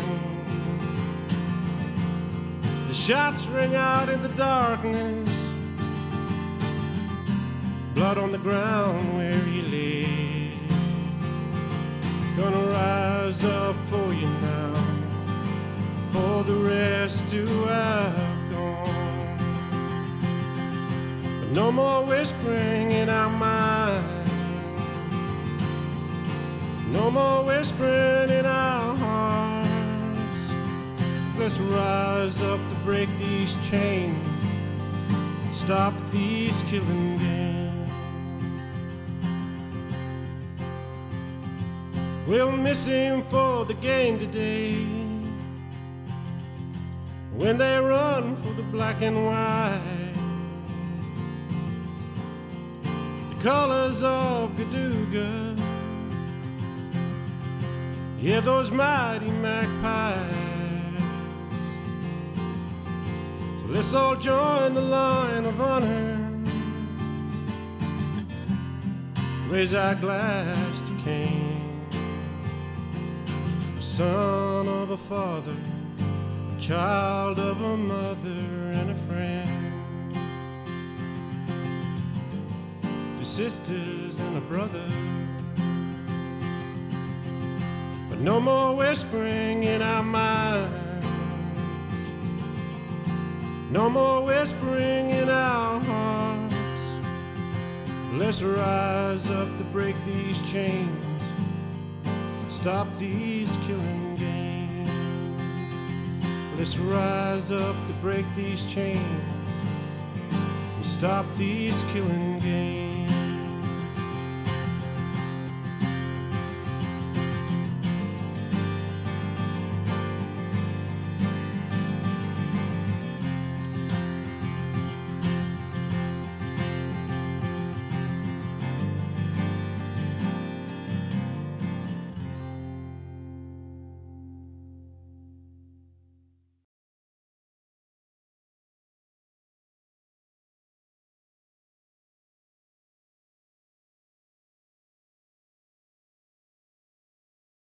the shots ring out in the darkness, blood on the ground where he lay. Gonna rise up for you now, for the rest who have gone. But no more whispering in our minds. No more whispering in our hearts. Let's rise up to break these chains. Stop these killing games. We'll miss him for the game today, when they run for the black and white, the colors of Gaduga, yeah, those mighty magpies. So let's all join the line of honor, raise our glass to Cain, the son of a father, child of a mother and a friend, 2 sisters and a brother. But no more whispering in our minds. No more whispering in our hearts. Let's rise up to break these chains. Stop these killing games. Let's rise up to break these chains and stop these killing games.